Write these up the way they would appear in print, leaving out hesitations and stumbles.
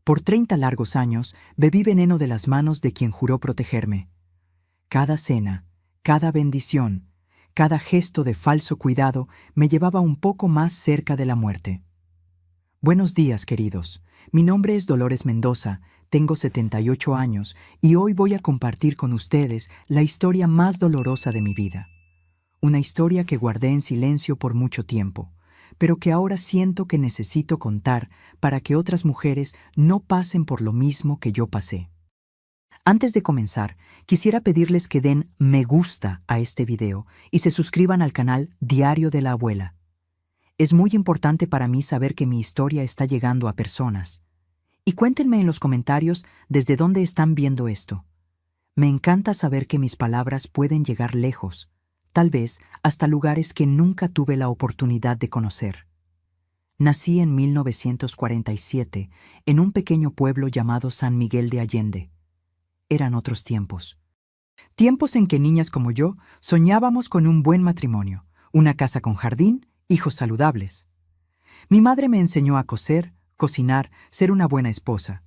Por 30 largos años bebí veneno de las manos de quien juró protegerme. Cada cena, cada bendición, cada gesto de falso cuidado me llevaba un poco más cerca de la muerte. Buenos días, queridos. Mi nombre es Dolores Mendoza, tengo 78 años y hoy voy a compartir con ustedes la historia más dolorosa de mi vida. Una historia que guardé en silencio por mucho tiempo, pero que ahora siento que necesito contar para que otras mujeres no pasen por lo mismo que yo pasé. Antes de comenzar, quisiera pedirles que den me gusta a este video y se suscriban al canal Diario de la Abuela. Es muy importante para mí saber que mi historia está llegando a personas. Y cuéntenme en los comentarios desde dónde están viendo esto. Me encanta saber que mis palabras pueden llegar lejos, tal vez hasta lugares que nunca tuve la oportunidad de conocer. Nací en 1947 en un pequeño pueblo llamado San Miguel de Allende. Eran otros tiempos. Tiempos en que niñas como yo soñábamos con un buen matrimonio, una casa con jardín, hijos saludables. Mi madre me enseñó a coser, cocinar, ser una buena esposa.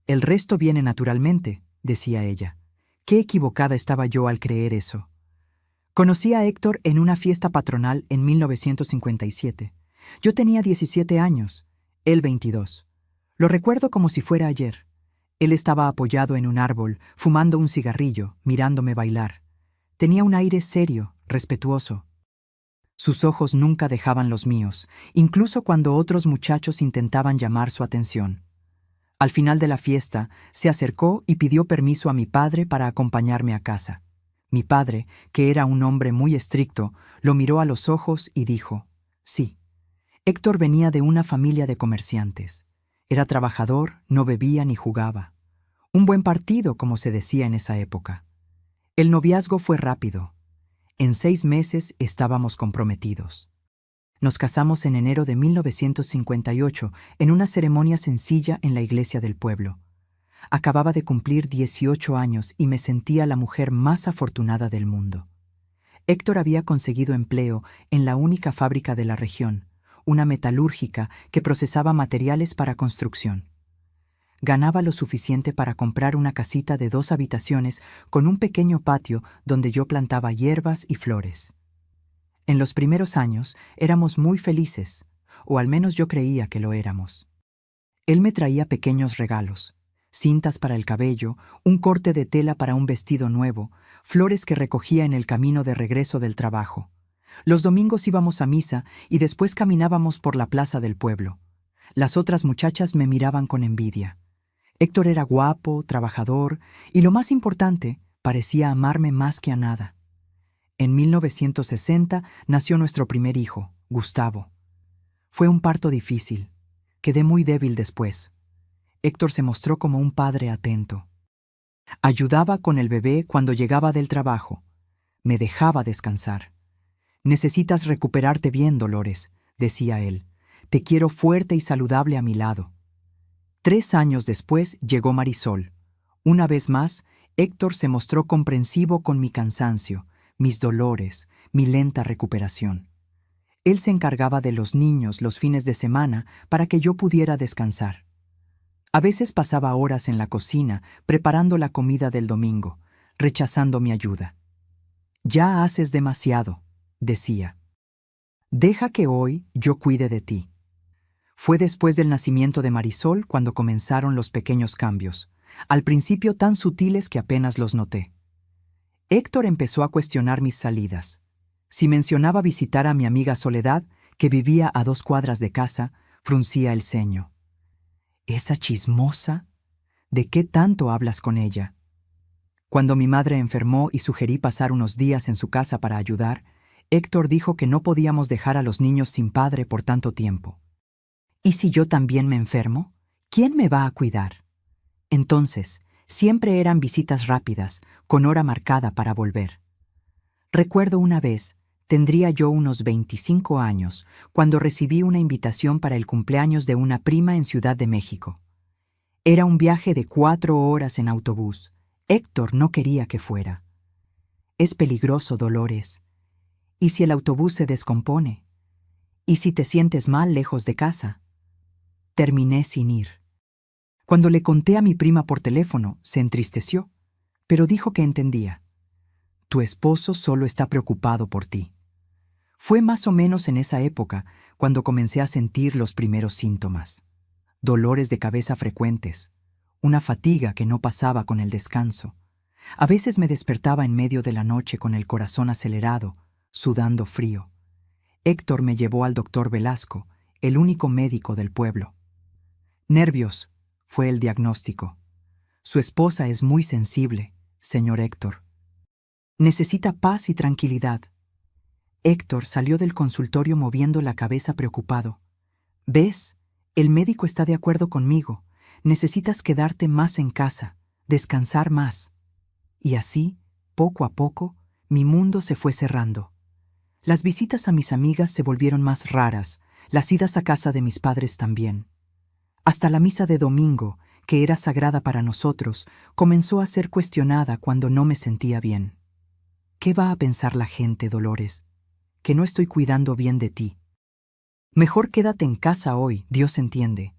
El resto viene naturalmente, decía ella. Qué equivocada estaba yo al creer eso. Conocí a Héctor en una fiesta patronal en 1957. Yo tenía 17 años, él 22. Lo recuerdo como si fuera ayer. Él estaba apoyado en un árbol, fumando un cigarrillo, mirándome bailar. Tenía un aire serio, respetuoso. Sus ojos nunca dejaban los míos, incluso cuando otros muchachos intentaban llamar su atención. Al final de la fiesta, se acercó y pidió permiso a mi padre para acompañarme a casa. Mi padre, que era un hombre muy estricto, lo miró a los ojos y dijo, sí. Héctor venía de una familia de comerciantes. Era trabajador, no bebía ni jugaba. Un buen partido, como se decía en esa época. El noviazgo fue rápido. En 6 meses estábamos comprometidos. Nos casamos en enero de 1958 en una ceremonia sencilla en la iglesia del pueblo. Acababa de cumplir 18 años y me sentía la mujer más afortunada del mundo. Héctor había conseguido empleo en la única fábrica de la región, una metalúrgica que procesaba materiales para construcción. Ganaba lo suficiente para comprar una casita de 2 habitaciones con un pequeño patio donde yo plantaba hierbas y flores. En los primeros años éramos muy felices, o al menos yo creía que lo éramos. Él me traía pequeños regalos, cintas para el cabello, un corte de tela para un vestido nuevo, flores que recogía en el camino de regreso del trabajo. Los domingos íbamos a misa y después caminábamos por la plaza del pueblo. Las otras muchachas me miraban con envidia. Héctor era guapo, trabajador y, lo más importante, parecía amarme más que a nada. En 1960 nació nuestro primer hijo, Gustavo. Fue un parto difícil. Quedé muy débil después. Héctor se mostró como un padre atento. Ayudaba con el bebé cuando llegaba del trabajo. Me dejaba descansar. «Necesitas recuperarte bien, Dolores», decía él. «Te quiero fuerte y saludable a mi lado». 3 años después llegó Marisol. Una vez más, Héctor se mostró comprensivo con mi cansancio, mis dolores, mi lenta recuperación. Él se encargaba de los niños los fines de semana para que yo pudiera descansar. A veces pasaba horas en la cocina preparando la comida del domingo, rechazando mi ayuda. «Ya haces demasiado», decía. «Deja que hoy yo cuide de ti». Fue después del nacimiento de Marisol cuando comenzaron los pequeños cambios, al principio tan sutiles que apenas los noté. Héctor empezó a cuestionar mis salidas. Si mencionaba visitar a mi amiga Soledad, que vivía a 2 cuadras de casa, fruncía el ceño. «¿Esa chismosa? ¿De qué tanto hablas con ella?» Cuando mi madre enfermó y sugerí pasar unos días en su casa para ayudar, Héctor dijo que no podíamos dejar a los niños sin padre por tanto tiempo. «¿Y si yo también me enfermo? ¿Quién me va a cuidar?» Entonces, siempre eran visitas rápidas, con hora marcada para volver. Recuerdo una vez, tendría yo unos 25 años, cuando recibí una invitación para el cumpleaños de una prima en Ciudad de México. Era un viaje de 4 horas en autobús. Héctor no quería que fuera. «Es peligroso, Dolores. ¿Y si el autobús se descompone? ¿Y si te sientes mal lejos de casa?» Terminé sin ir. Cuando le conté a mi prima por teléfono, se entristeció, pero dijo que entendía. Tu esposo solo está preocupado por ti. Fue más o menos en esa época cuando comencé a sentir los primeros síntomas. Dolores de cabeza frecuentes, una fatiga que no pasaba con el descanso. A veces me despertaba en medio de la noche con el corazón acelerado, sudando frío. Héctor me llevó al doctor Velasco, el único médico del pueblo. Nervios, fue el diagnóstico. Su esposa es muy sensible, señor Héctor. Necesita paz y tranquilidad. Héctor salió del consultorio moviendo la cabeza preocupado. ¿Ves? El médico está de acuerdo conmigo. Necesitas quedarte más en casa, descansar más. Y así, poco a poco, mi mundo se fue cerrando. Las visitas a mis amigas se volvieron más raras, las idas a casa de mis padres también. Hasta la misa de domingo, que era sagrada para nosotros, comenzó a ser cuestionada cuando no me sentía bien. ¿Qué va a pensar la gente, Dolores? Que no estoy cuidando bien de ti. Mejor quédate en casa hoy, Dios entiende.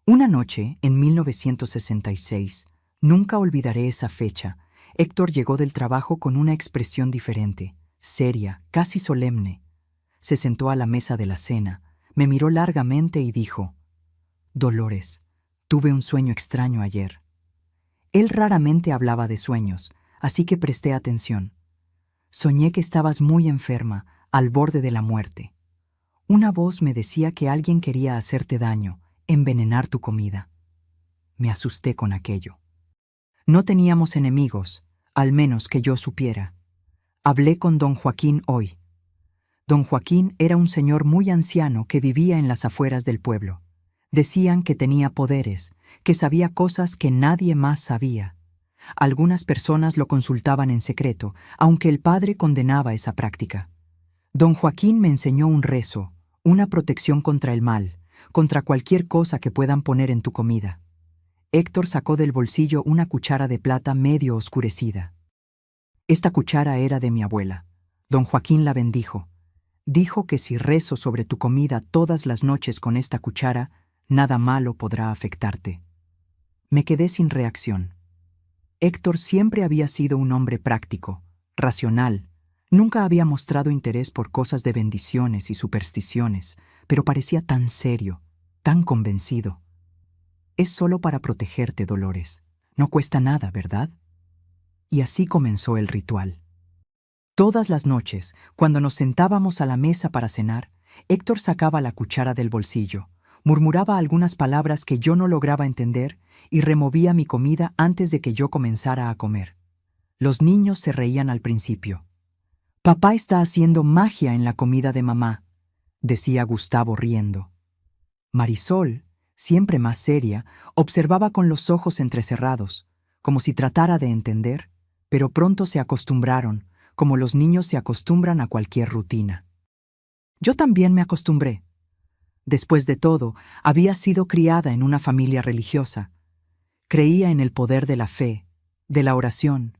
Una noche, en 1966, nunca olvidaré esa fecha. Héctor llegó del trabajo con una expresión diferente, seria, casi solemne. Se sentó a la mesa de la cena, me miró largamente y dijo: Dolores, tuve un sueño extraño ayer. Él raramente hablaba de sueños, así que presté atención. Soñé que estabas muy enferma, al borde de la muerte. Una voz me decía que alguien quería hacerte daño, envenenar tu comida. Me asusté con aquello. No teníamos enemigos, al menos que yo supiera. Hablé con don Joaquín hoy. Don Joaquín era un señor muy anciano que vivía en las afueras del pueblo. Decían que tenía poderes, que sabía cosas que nadie más sabía. Algunas personas lo consultaban en secreto, aunque el padre condenaba esa práctica. Don Joaquín me enseñó un rezo, una protección contra el mal, contra cualquier cosa que puedan poner en tu comida. Héctor sacó del bolsillo una cuchara de plata medio oscurecida. Esta cuchara era de mi abuela. Don Joaquín la bendijo. Dijo que si rezo sobre tu comida todas las noches con esta cuchara, nada malo podrá afectarte. Me quedé sin reacción. Héctor siempre había sido un hombre práctico, racional. Nunca había mostrado interés por cosas de bendiciones y supersticiones, pero parecía tan serio, tan convencido. Es solo para protegerte, Dolores. No cuesta nada, ¿verdad? Y así comenzó el ritual. Todas las noches, cuando nos sentábamos a la mesa para cenar, Héctor sacaba la cuchara del bolsillo, murmuraba algunas palabras que yo no lograba entender y removía mi comida antes de que yo comenzara a comer. Los niños se reían al principio. «Papá está haciendo magia en la comida de mamá», decía Gustavo riendo. Marisol, siempre más seria, observaba con los ojos entrecerrados, como si tratara de entender, pero pronto se acostumbraron, como los niños se acostumbran a cualquier rutina. Yo también me acostumbré. Después de todo, había sido criada en una familia religiosa. Creía en el poder de la fe, de la oración.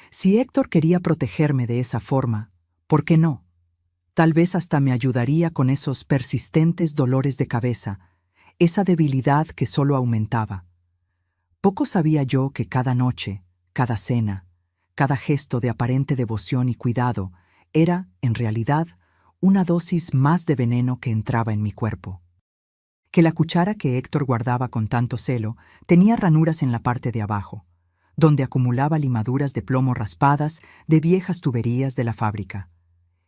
Si Héctor quería protegerme de esa forma, ¿por qué no? Tal vez hasta me ayudaría con esos persistentes dolores de cabeza, esa debilidad que solo aumentaba. Poco sabía yo que cada noche, cada cena, cada gesto de aparente devoción y cuidado era, en realidad, una dosis más de veneno que entraba en mi cuerpo. Que la cuchara que Héctor guardaba con tanto celo tenía ranuras en la parte de abajo, donde acumulaba limaduras de plomo raspadas de viejas tuberías de la fábrica.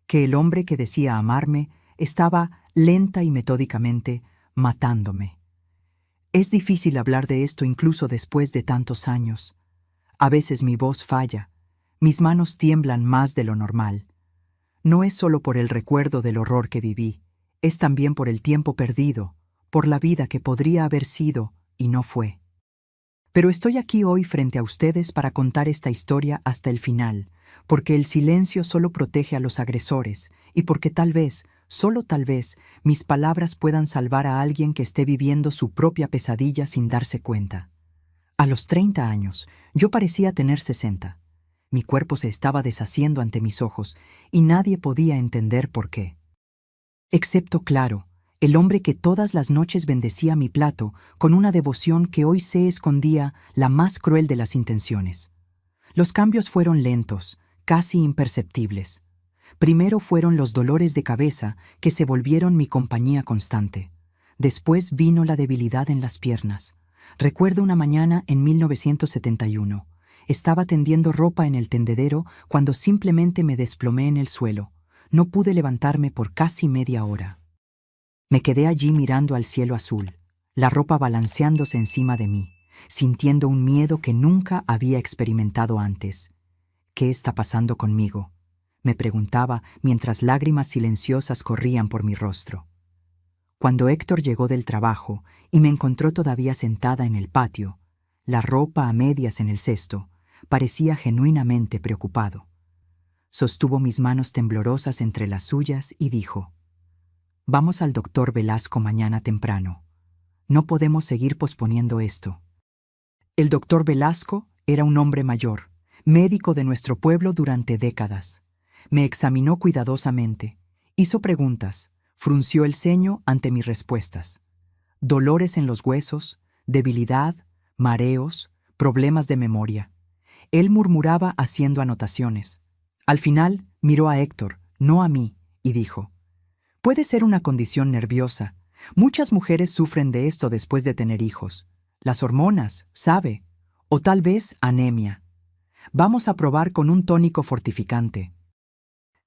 Que el hombre que decía amarme estaba lenta y metódicamente matándome. Es difícil hablar de esto incluso después de tantos años. A veces mi voz falla, mis manos tiemblan más de lo normal. No es solo por el recuerdo del horror que viví, es también por el tiempo perdido, por la vida que podría haber sido y no fue. Pero estoy aquí hoy frente a ustedes para contar esta historia hasta el final, porque el silencio solo protege a los agresores y porque tal vez, solo tal vez, mis palabras puedan salvar a alguien que esté viviendo su propia pesadilla sin darse cuenta. A los 30 años, yo parecía tener 60. Mi cuerpo se estaba deshaciendo ante mis ojos y nadie podía entender por qué. Excepto, claro, el hombre que todas las noches bendecía mi plato con una devoción que hoy sé escondía la más cruel de las intenciones. Los cambios fueron lentos, casi imperceptibles. Primero fueron los dolores de cabeza que se volvieron mi compañía constante. Después vino la debilidad en las piernas. Recuerdo una mañana en 1971. Estaba tendiendo ropa en el tendedero cuando simplemente me desplomé en el suelo. No pude levantarme por casi media hora. Me quedé allí mirando al cielo azul, la ropa balanceándose encima de mí, sintiendo un miedo que nunca había experimentado antes. ¿Qué está pasando conmigo?, me preguntaba mientras lágrimas silenciosas corrían por mi rostro. Cuando Héctor llegó del trabajo y me encontró todavía sentada en el patio, la ropa a medias en el cesto, parecía genuinamente preocupado. Sostuvo mis manos temblorosas entre las suyas y dijo: «Vamos al doctor Velasco mañana temprano. No podemos seguir posponiendo esto». El doctor Velasco era un hombre mayor, médico de nuestro pueblo durante décadas. Me examinó cuidadosamente, hizo preguntas, frunció el ceño ante mis respuestas. Dolores en los huesos, debilidad, mareos, problemas de memoria. Él murmuraba haciendo anotaciones. Al final miró a Héctor, no a mí, y dijo: «Puede ser una condición nerviosa. Muchas mujeres sufren de esto después de tener hijos. Las hormonas, sabe, o tal vez anemia. Vamos a probar con un tónico fortificante».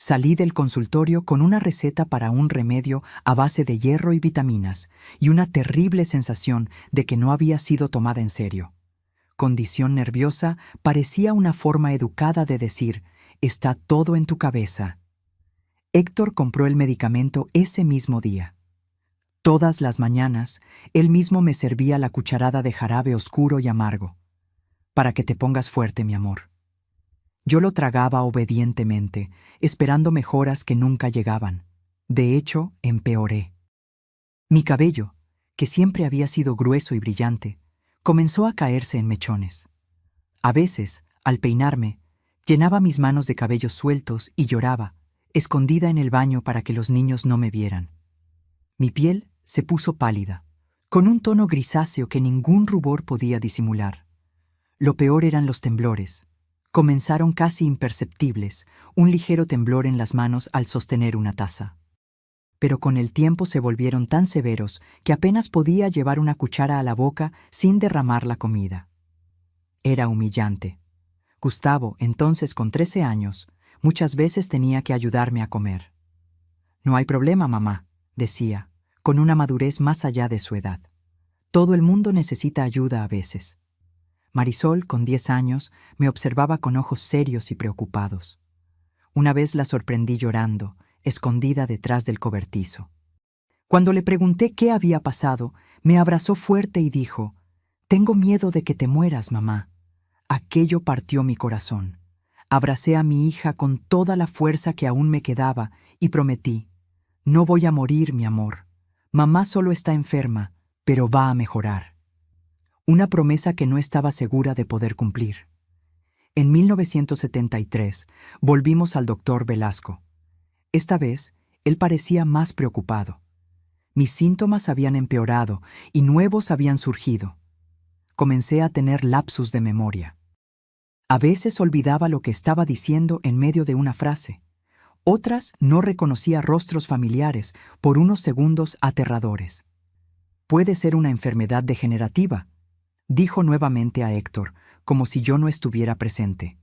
Salí del consultorio con una receta para un remedio a base de hierro y vitaminas y una terrible sensación de que no había sido tomada en serio. Condición nerviosa parecía una forma educada de decir: «Está todo en tu cabeza». Héctor compró el medicamento ese mismo día. Todas las mañanas, él mismo me servía la cucharada de jarabe oscuro y amargo. «Para que te pongas fuerte, mi amor». Yo lo tragaba obedientemente, esperando mejoras que nunca llegaban. De hecho, empeoré. Mi cabello, que siempre había sido grueso y brillante, comenzó a caerse en mechones. A veces, al peinarme, llenaba mis manos de cabellos sueltos y lloraba, escondida en el baño para que los niños no me vieran. Mi piel se puso pálida, con un tono grisáceo que ningún rubor podía disimular. Lo peor eran los temblores. Comenzaron casi imperceptibles, un ligero temblor en las manos al sostener una taza. Pero con el tiempo se volvieron tan severos que apenas podía llevar una cuchara a la boca sin derramar la comida. Era humillante. Gustavo, entonces con 13 años, muchas veces tenía que ayudarme a comer. «No hay problema, mamá», decía, con una madurez más allá de su edad. «Todo el mundo necesita ayuda a veces». Marisol, con 10 años, me observaba con ojos serios y preocupados. Una vez la sorprendí llorando, escondida detrás del cobertizo. Cuando le pregunté qué había pasado, me abrazó fuerte y dijo: «Tengo miedo de que te mueras, mamá». Aquello partió mi corazón. Abracé a mi hija con toda la fuerza que aún me quedaba y prometí: «No voy a morir, mi amor. Mamá solo está enferma, pero va a mejorar». Una promesa que no estaba segura de poder cumplir. En 1973 volvimos al doctor Velasco. Esta vez, él parecía más preocupado. Mis síntomas habían empeorado y nuevos habían surgido. Comencé a tener lapsus de memoria. A veces olvidaba lo que estaba diciendo en medio de una frase. Otras no reconocía rostros familiares por unos segundos aterradores. «Puede ser una enfermedad degenerativa», dijo nuevamente a Héctor, como si yo no estuviera presente.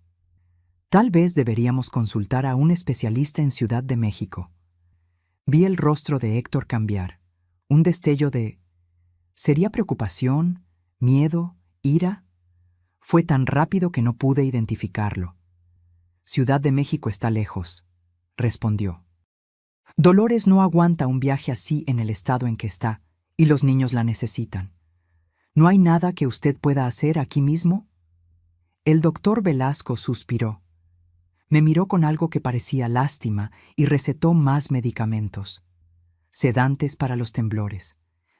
«Tal vez deberíamos consultar a un especialista en Ciudad de México». Vi el rostro de Héctor cambiar, un destello de... ¿sería preocupación, miedo, ira? Fue tan rápido que no pude identificarlo. «Ciudad de México está lejos», respondió. «Dolores no aguanta un viaje así en el estado en que está, y los niños la necesitan. ¿No hay nada que usted pueda hacer aquí mismo?» El doctor Velasco suspiró. Me miró con algo que parecía lástima y recetó más medicamentos. Sedantes para los temblores,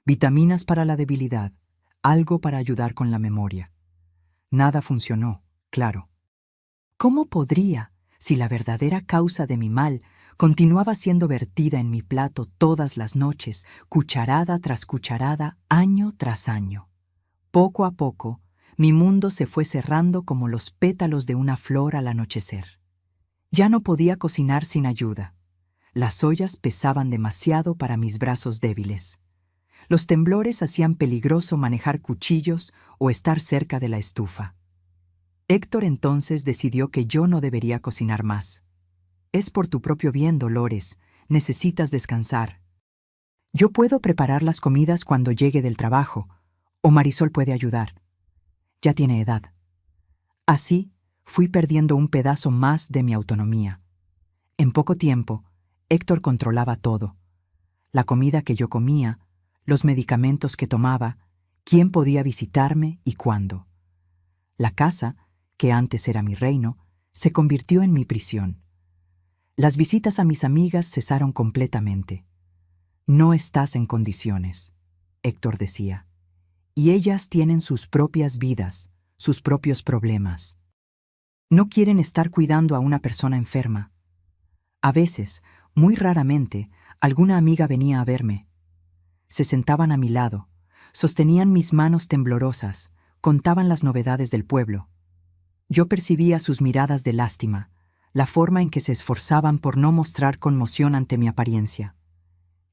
vitaminas para la debilidad, algo para ayudar con la memoria. Nada funcionó, claro. ¿Cómo podría, si la verdadera causa de mi mal continuaba siendo vertida en mi plato todas las noches, cucharada tras cucharada, año tras año. Poco a poco, mi mundo se fue cerrando como los pétalos de una flor al anochecer. Ya no podía cocinar sin ayuda. Las ollas pesaban demasiado para mis brazos débiles. Los temblores hacían peligroso manejar cuchillos o estar cerca de la estufa. Héctor entonces decidió que yo no debería cocinar más. Es por tu propio bien, Dolores. Necesitas descansar. Yo puedo preparar las comidas cuando llegue del trabajo, o Marisol puede ayudar. Ya tiene edad. Así, fui perdiendo un pedazo más de mi autonomía. En poco tiempo, Héctor controlaba todo. La comida que yo comía, los medicamentos que tomaba, quién podía visitarme y cuándo. La casa, que antes era mi reino, se convirtió en mi prisión. Las visitas a mis amigas cesaron completamente. No estás en condiciones, Héctor decía. Y ellas tienen sus propias vidas, sus propios problemas. No quieren estar cuidando a una persona enferma. A veces, muy raramente, alguna amiga venía a verme. Se sentaban a mi lado, sostenían mis manos temblorosas, contaban las novedades del pueblo. Yo percibía sus miradas de lástima, la forma en que se esforzaban por no mostrar conmoción ante mi apariencia.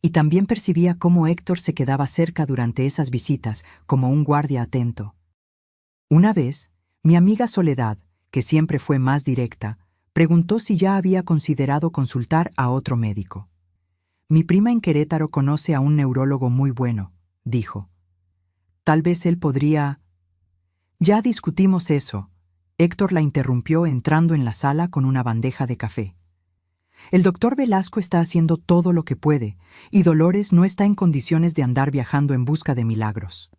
Y también percibía cómo Héctor se quedaba cerca durante esas visitas como un guardia atento. Una vez, mi amiga Soledad, que siempre fue más directa, preguntó si ya había considerado consultar a otro médico. Mi prima en Querétaro conoce a un neurólogo muy bueno, dijo. Tal vez él podría... Ya discutimos eso. Héctor la interrumpió entrando en la sala con una bandeja de café. El doctor Velasco está haciendo todo lo que puede, y Dolores no está en condiciones de andar viajando en busca de milagros.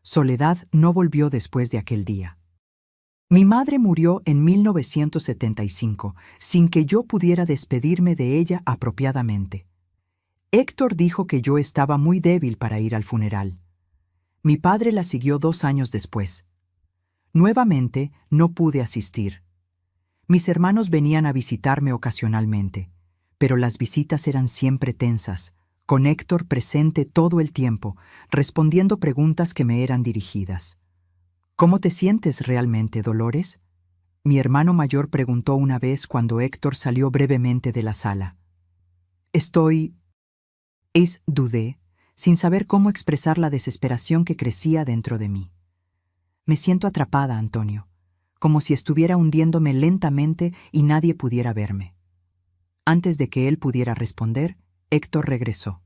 Soledad no volvió después de aquel día. Mi madre murió en 1975, sin que yo pudiera despedirme de ella apropiadamente. Héctor dijo que yo estaba muy débil para ir al funeral. Mi padre la siguió 2 años después. Nuevamente, no pude asistir. Mis hermanos venían a visitarme ocasionalmente, pero las visitas eran siempre tensas, con Héctor presente todo el tiempo, respondiendo preguntas que me eran dirigidas. ¿Cómo te sientes realmente, Dolores? Mi hermano mayor preguntó una vez cuando Héctor salió brevemente de la sala. Dudé, sin saber cómo expresar la desesperación que crecía dentro de mí. Me siento atrapada, Antonio, como si estuviera hundiéndome lentamente y nadie pudiera verme. Antes de que él pudiera responder, Héctor regresó.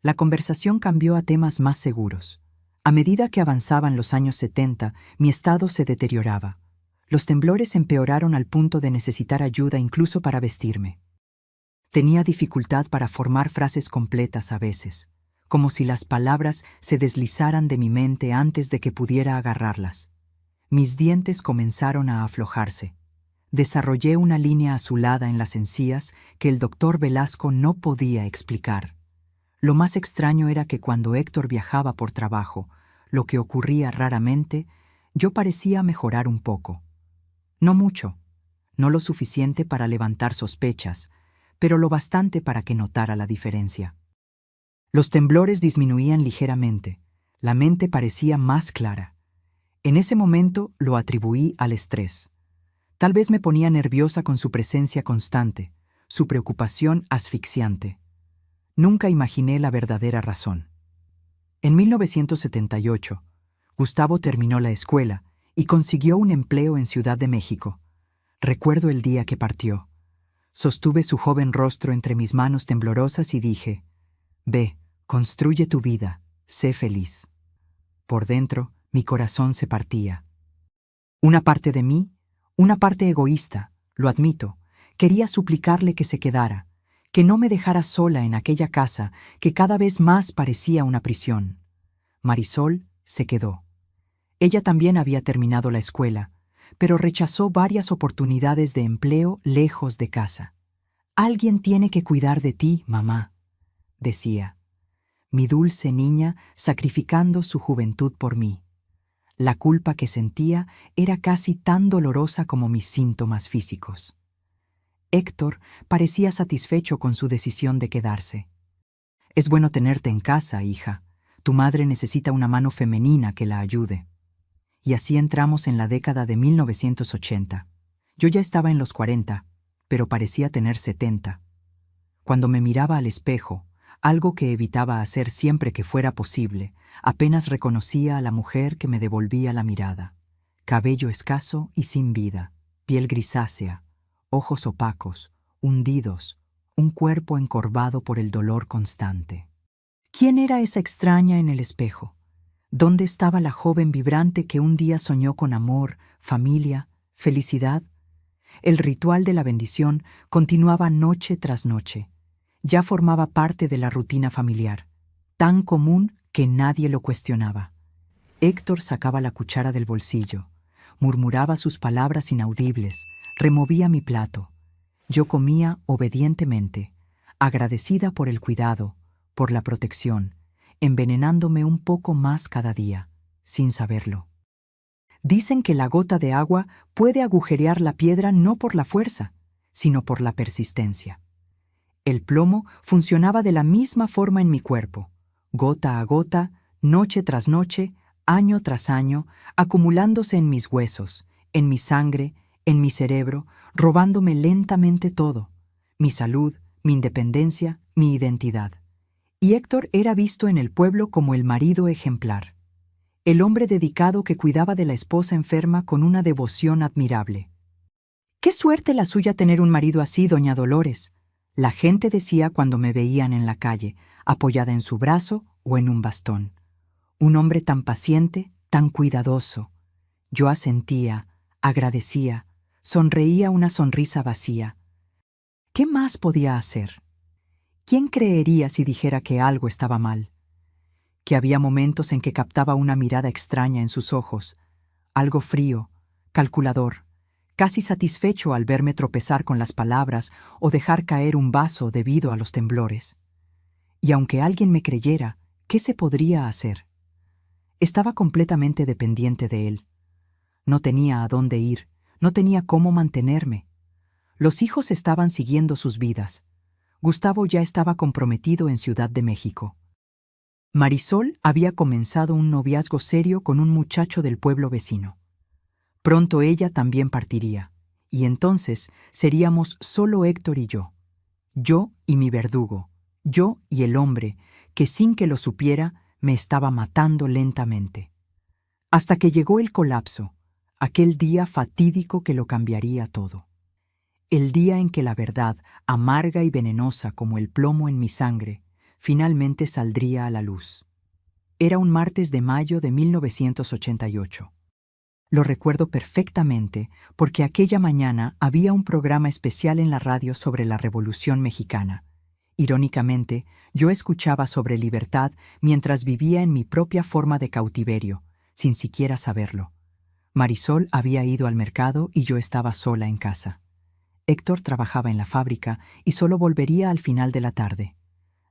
La conversación cambió a temas más seguros. A medida que avanzaban los años 70, mi estado se deterioraba. Los temblores empeoraron al punto de necesitar ayuda incluso para vestirme. Tenía dificultad para formar frases completas a veces, como si las palabras se deslizaran de mi mente antes de que pudiera agarrarlas. Mis dientes comenzaron a aflojarse. Desarrollé una línea azulada en las encías que el doctor Velasco no podía explicar. Lo más extraño era que cuando Héctor viajaba por trabajo, lo que ocurría raramente, yo parecía mejorar un poco. No mucho, no lo suficiente para levantar sospechas, pero lo bastante para que notara la diferencia. Los temblores disminuían ligeramente, la mente parecía más clara. En ese momento lo atribuí al estrés. Tal vez me ponía nerviosa con su presencia constante, su preocupación asfixiante. Nunca imaginé la verdadera razón. En 1978, Gustavo terminó la escuela y consiguió un empleo en Ciudad de México. Recuerdo el día que partió. Sostuve su joven rostro entre mis manos temblorosas y dije, «Ve, construye tu vida, sé feliz». Por dentro, mi corazón se partía. Una parte de mí, una parte egoísta, lo admito, quería suplicarle que se quedara, que no me dejara sola en aquella casa que cada vez más parecía una prisión. Marisol se quedó. Ella también había terminado la escuela, pero rechazó varias oportunidades de empleo lejos de casa. «Alguien tiene que cuidar de ti, mamá», decía. Mi dulce niña sacrificando su juventud por mí. La culpa que sentía era casi tan dolorosa como mis síntomas físicos. Héctor parecía satisfecho con su decisión de quedarse. «Es bueno tenerte en casa, hija. Tu madre necesita una mano femenina que la ayude». Y así entramos en la década de 1980. Yo ya estaba en los 40, pero parecía tener 70. Cuando me miraba al espejo, algo que evitaba hacer siempre que fuera posible, apenas reconocía a la mujer que me devolvía la mirada. Cabello escaso y sin vida, piel grisácea, ojos opacos, hundidos, un cuerpo encorvado por el dolor constante. ¿Quién era esa extraña en el espejo? ¿Dónde estaba la joven vibrante que un día soñó con amor, familia, felicidad? El ritual de la bendición continuaba noche tras noche. Ya formaba parte de la rutina familiar, tan común que nadie lo cuestionaba. Héctor sacaba la cuchara del bolsillo, murmuraba sus palabras inaudibles, removía mi plato. Yo comía obedientemente, agradecida por el cuidado, por la protección, envenenándome un poco más cada día, sin saberlo. Dicen que la gota de agua puede agujerear la piedra no por la fuerza, sino por la persistencia. El plomo funcionaba de la misma forma en mi cuerpo, gota a gota, noche tras noche, año tras año, acumulándose en mis huesos, en mi sangre, en mi cerebro, robándome lentamente todo, mi salud, mi independencia, mi identidad. Y Héctor era visto en el pueblo como el marido ejemplar, el hombre dedicado que cuidaba de la esposa enferma con una devoción admirable. «Qué suerte la suya tener un marido así, doña Dolores», la gente decía cuando me veían en la calle, apoyada en su brazo o en un bastón. Un hombre tan paciente, tan cuidadoso. Yo asentía, agradecía, sonreía una sonrisa vacía. ¿Qué más podía hacer? ¿Quién creería si dijera que algo estaba mal? Que había momentos en que captaba una mirada extraña en sus ojos, algo frío, calculador, casi satisfecho al verme tropezar con las palabras o dejar caer un vaso debido a los temblores. Y aunque alguien me creyera, ¿qué se podría hacer? Estaba completamente dependiente de él. No tenía a dónde ir, no tenía cómo mantenerme. Los hijos estaban siguiendo sus vidas. Gustavo ya estaba comprometido en Ciudad de México. Marisol había comenzado un noviazgo serio con un muchacho del pueblo vecino. Pronto ella también partiría, y entonces seríamos solo Héctor y yo y mi verdugo, yo y el hombre que sin que lo supiera me estaba matando lentamente. Hasta que llegó el colapso, aquel día fatídico que lo cambiaría todo. El día en que la verdad, amarga y venenosa como el plomo en mi sangre, finalmente saldría a la luz. Era un martes de mayo de 1988. Lo recuerdo perfectamente porque aquella mañana había un programa especial en la radio sobre la Revolución Mexicana. Irónicamente, yo escuchaba sobre libertad mientras vivía en mi propia forma de cautiverio, sin siquiera saberlo. Marisol había ido al mercado y yo estaba sola en casa. Héctor trabajaba en la fábrica y solo volvería al final de la tarde.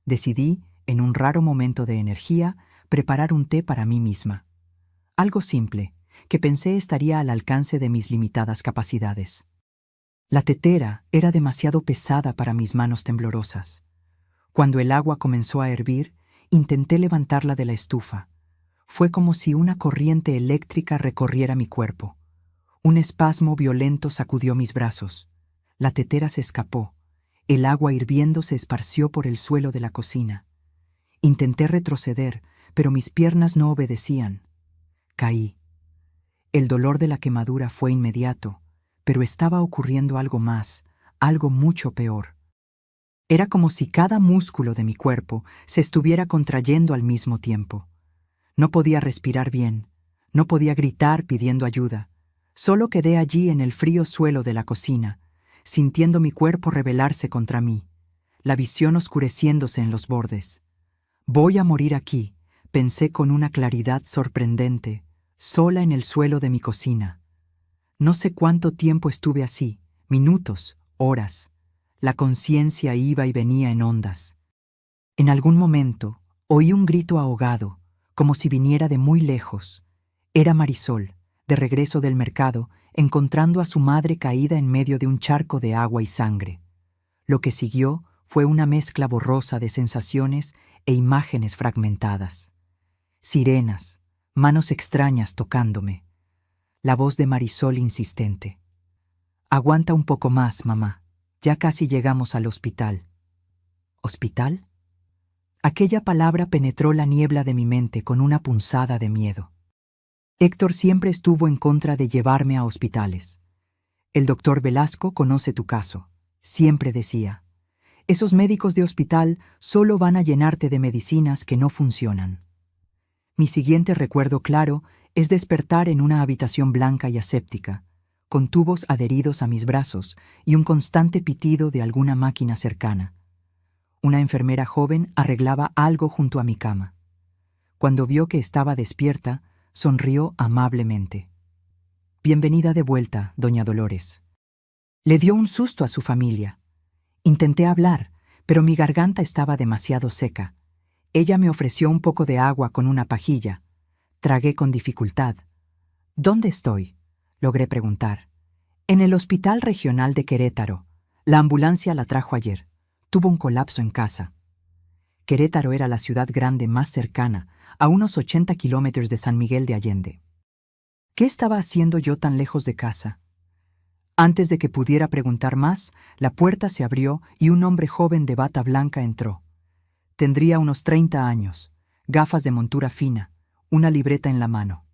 Decidí, en un raro momento de energía, preparar un té para mí misma. Algo simple, que pensé estaría al alcance de mis limitadas capacidades. La tetera era demasiado pesada para mis manos temblorosas. Cuando el agua comenzó a hervir, intenté levantarla de la estufa. Fue como si una corriente eléctrica recorriera mi cuerpo. Un espasmo violento sacudió mis brazos. La tetera se escapó. El agua hirviendo se esparció por el suelo de la cocina. Intenté retroceder, pero mis piernas no obedecían. Caí. El dolor de la quemadura fue inmediato, pero estaba ocurriendo algo más, algo mucho peor. Era como si cada músculo de mi cuerpo se estuviera contrayendo al mismo tiempo. No podía respirar bien, no podía gritar pidiendo ayuda. Solo quedé allí en el frío suelo de la cocina, sintiendo mi cuerpo rebelarse contra mí, la visión oscureciéndose en los bordes. Voy a morir aquí, pensé con una claridad sorprendente, sola en el suelo de mi cocina. No sé cuánto tiempo estuve así, minutos, horas. La conciencia iba y venía en ondas. En algún momento oí un grito ahogado, como si viniera de muy lejos. Era Marisol, de regreso del mercado, encontrando a su madre caída en medio de un charco de agua y sangre. Lo que siguió fue una mezcla borrosa de sensaciones e imágenes fragmentadas. Sirenas, manos extrañas tocándome, la voz de Marisol insistente. «Aguanta un poco más, mamá. Ya casi llegamos al hospital». ¿Hospital? Aquella palabra penetró la niebla de mi mente con una punzada de miedo. Héctor siempre estuvo en contra de llevarme a hospitales. «El doctor Velasco conoce tu caso», siempre decía. «Esos médicos de hospital solo van a llenarte de medicinas que no funcionan». Mi siguiente recuerdo claro es despertar en una habitación blanca y aséptica, con tubos adheridos a mis brazos y un constante pitido de alguna máquina cercana. Una enfermera joven arreglaba algo junto a mi cama. Cuando vio que estaba despierta, sonrió amablemente. «Bienvenida de vuelta, doña Dolores». Le dio un susto a su familia. Intenté hablar, pero mi garganta estaba demasiado seca. Ella me ofreció un poco de agua con una pajilla. Tragué con dificultad. «¿Dónde estoy?», logré preguntar. «En el Hospital Regional de Querétaro. La ambulancia la trajo ayer. Tuvo un colapso en casa». Querétaro era la ciudad grande más cercana, a unos 80 kilómetros de San Miguel de Allende. ¿Qué estaba haciendo yo tan lejos de casa? Antes de que pudiera preguntar más, la puerta se abrió y un hombre joven de bata blanca entró. Tendría unos 30 años, gafas de montura fina, una libreta en la mano.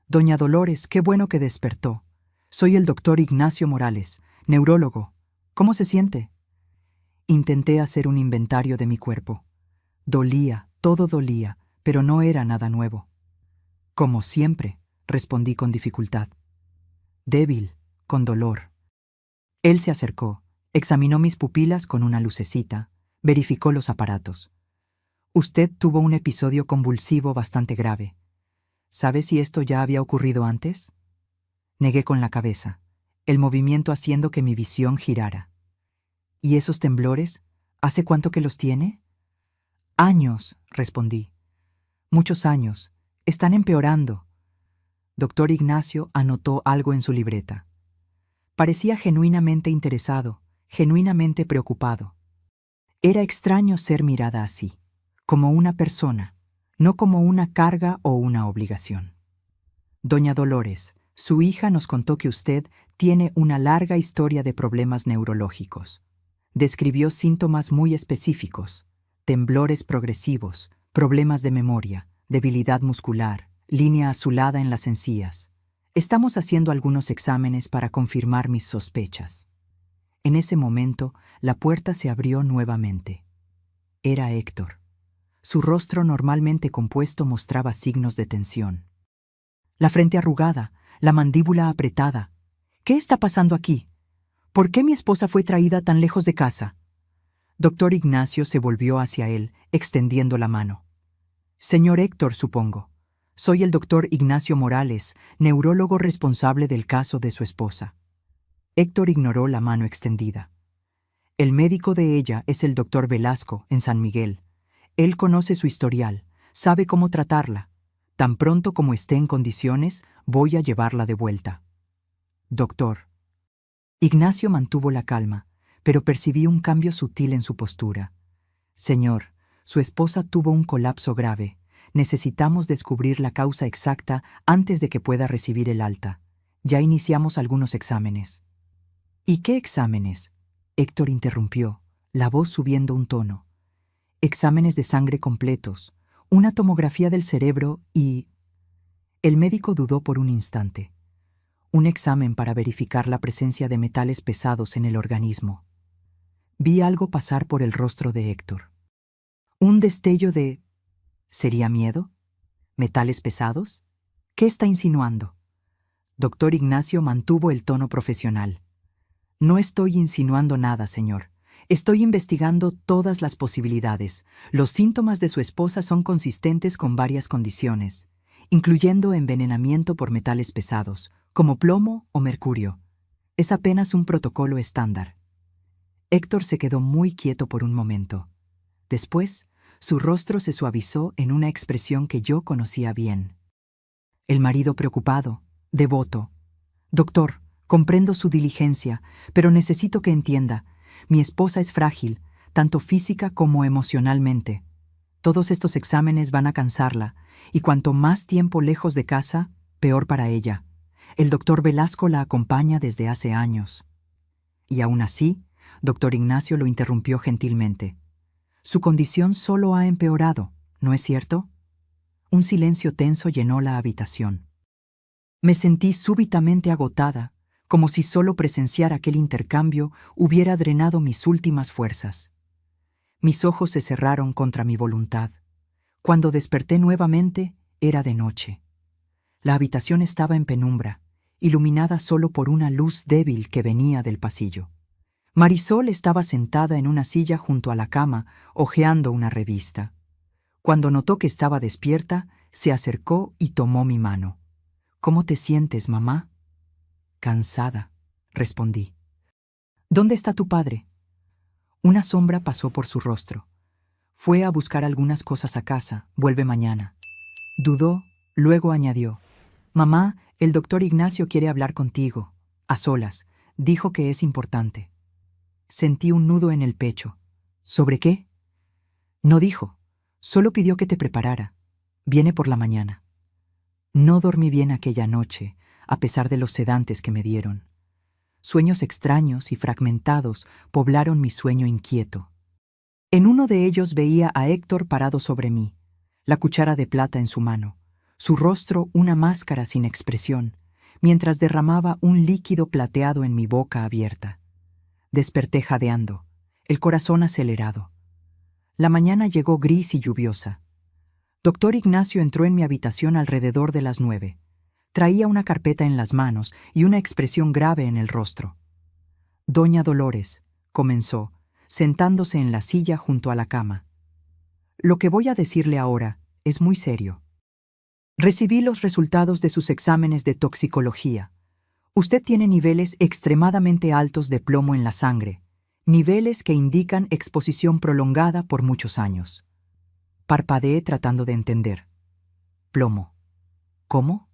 «Doña Dolores, qué bueno que despertó. Soy el doctor Ignacio Morales, neurólogo. ¿Cómo se siente?» Intenté hacer un inventario de mi cuerpo. Dolía, todo dolía, pero no era nada nuevo. «Como siempre», respondí con dificultad. «Débil, con dolor». Él se acercó, examinó mis pupilas con una lucecita, verificó los aparatos. «Usted tuvo un episodio convulsivo bastante grave. ¿Sabe si esto ya había ocurrido antes?» Negué con la cabeza, el movimiento haciendo que mi visión girara. «¿Y esos temblores? ¿Hace cuánto que los tiene?» «Años», respondí. «Muchos años. Están empeorando». Doctor Ignacio anotó algo en su libreta. Parecía genuinamente interesado, genuinamente preocupado. Era extraño ser mirada así, como una persona, no como una carga o una obligación. «Doña Dolores, su hija nos contó que usted tiene una larga historia de problemas neurológicos. Describió síntomas muy específicos: temblores progresivos, problemas de memoria, debilidad muscular, línea azulada en las encías. Estamos haciendo algunos exámenes para confirmar mis sospechas». En ese momento, la puerta se abrió nuevamente. Era Héctor. Su rostro normalmente compuesto mostraba signos de tensión. La frente arrugada, la mandíbula apretada. «¿Qué está pasando aquí? ¿Por qué mi esposa fue traída tan lejos de casa?» Doctor Ignacio se volvió hacia él, extendiendo la mano. «Señor Héctor, supongo. Soy el doctor Ignacio Morales, neurólogo responsable del caso de su esposa». Héctor ignoró la mano extendida. «El médico de ella es el doctor Velasco, en San Miguel. Él conoce su historial, sabe cómo tratarla. Tan pronto como esté en condiciones, voy a llevarla de vuelta». «Doctor». Ignacio mantuvo la calma, pero percibí un cambio sutil en su postura. «Señor, su esposa tuvo un colapso grave. Necesitamos descubrir la causa exacta antes de que pueda recibir el alta. Ya iniciamos algunos exámenes». «¿Y qué exámenes?», Héctor interrumpió, la voz subiendo un tono. «Exámenes de sangre completos, una tomografía del cerebro y...». El médico dudó por un instante. «Un examen para verificar la presencia de metales pesados en el organismo». Vi algo pasar por el rostro de Héctor. Un destello de... ¿Sería miedo? ¿Metales pesados? ¿Qué está insinuando? Doctor Ignacio mantuvo el tono profesional. «No estoy insinuando nada, señor. Estoy investigando todas las posibilidades. Los síntomas de su esposa son consistentes con varias condiciones, incluyendo envenenamiento por metales pesados, como plomo o mercurio. Es apenas un protocolo estándar». Héctor se quedó muy quieto por un momento. Después, su rostro se suavizó en una expresión que yo conocía bien. El marido preocupado, devoto. Doctor, comprendo su diligencia, pero necesito que entienda. Mi esposa es frágil, tanto física como emocionalmente. Todos estos exámenes van a cansarla, y cuanto más tiempo lejos de casa, peor para ella. El doctor Velasco la acompaña desde hace años. Y aún así, doctor Ignacio lo interrumpió gentilmente. Su condición solo ha empeorado, ¿no es cierto? Un silencio tenso llenó la habitación. Me sentí súbitamente agotada, como si solo presenciar aquel intercambio hubiera drenado mis últimas fuerzas. Mis ojos se cerraron contra mi voluntad. Cuando desperté nuevamente, era de noche. La habitación estaba en penumbra, iluminada solo por una luz débil que venía del pasillo. Marisol estaba sentada en una silla junto a la cama, hojeando una revista. Cuando notó que estaba despierta, se acercó y tomó mi mano. «¿Cómo te sientes, mamá?» «Cansada», respondí. «¿Dónde está tu padre?» Una sombra pasó por su rostro. «Fue a buscar algunas cosas a casa, vuelve mañana». Dudó, luego añadió: «Mamá, el doctor Ignacio quiere hablar contigo, a solas. Dijo que es importante». Sentí un nudo en el pecho. «¿Sobre qué?» «No dijo. Solo pidió que te preparara. Viene por la mañana». No dormí bien aquella noche, a pesar de los sedantes que me dieron. Sueños extraños y fragmentados poblaron mi sueño inquieto. En uno de ellos veía a Héctor parado sobre mí, la cuchara de plata en su mano, su rostro una máscara sin expresión, mientras derramaba un líquido plateado en mi boca abierta. Desperté jadeando, el corazón acelerado. La mañana llegó gris y lluviosa. Doctor Ignacio entró en mi habitación alrededor de las 9. Traía una carpeta en las manos y una expresión grave en el rostro. «Doña Dolores», comenzó, sentándose en la silla junto a la cama. «Lo que voy a decirle ahora es muy serio. Recibí los resultados de sus exámenes de toxicología. Usted tiene niveles extremadamente altos de plomo en la sangre, niveles que indican exposición prolongada por muchos años». Parpadeé tratando de entender. «Plomo. ¿Cómo?»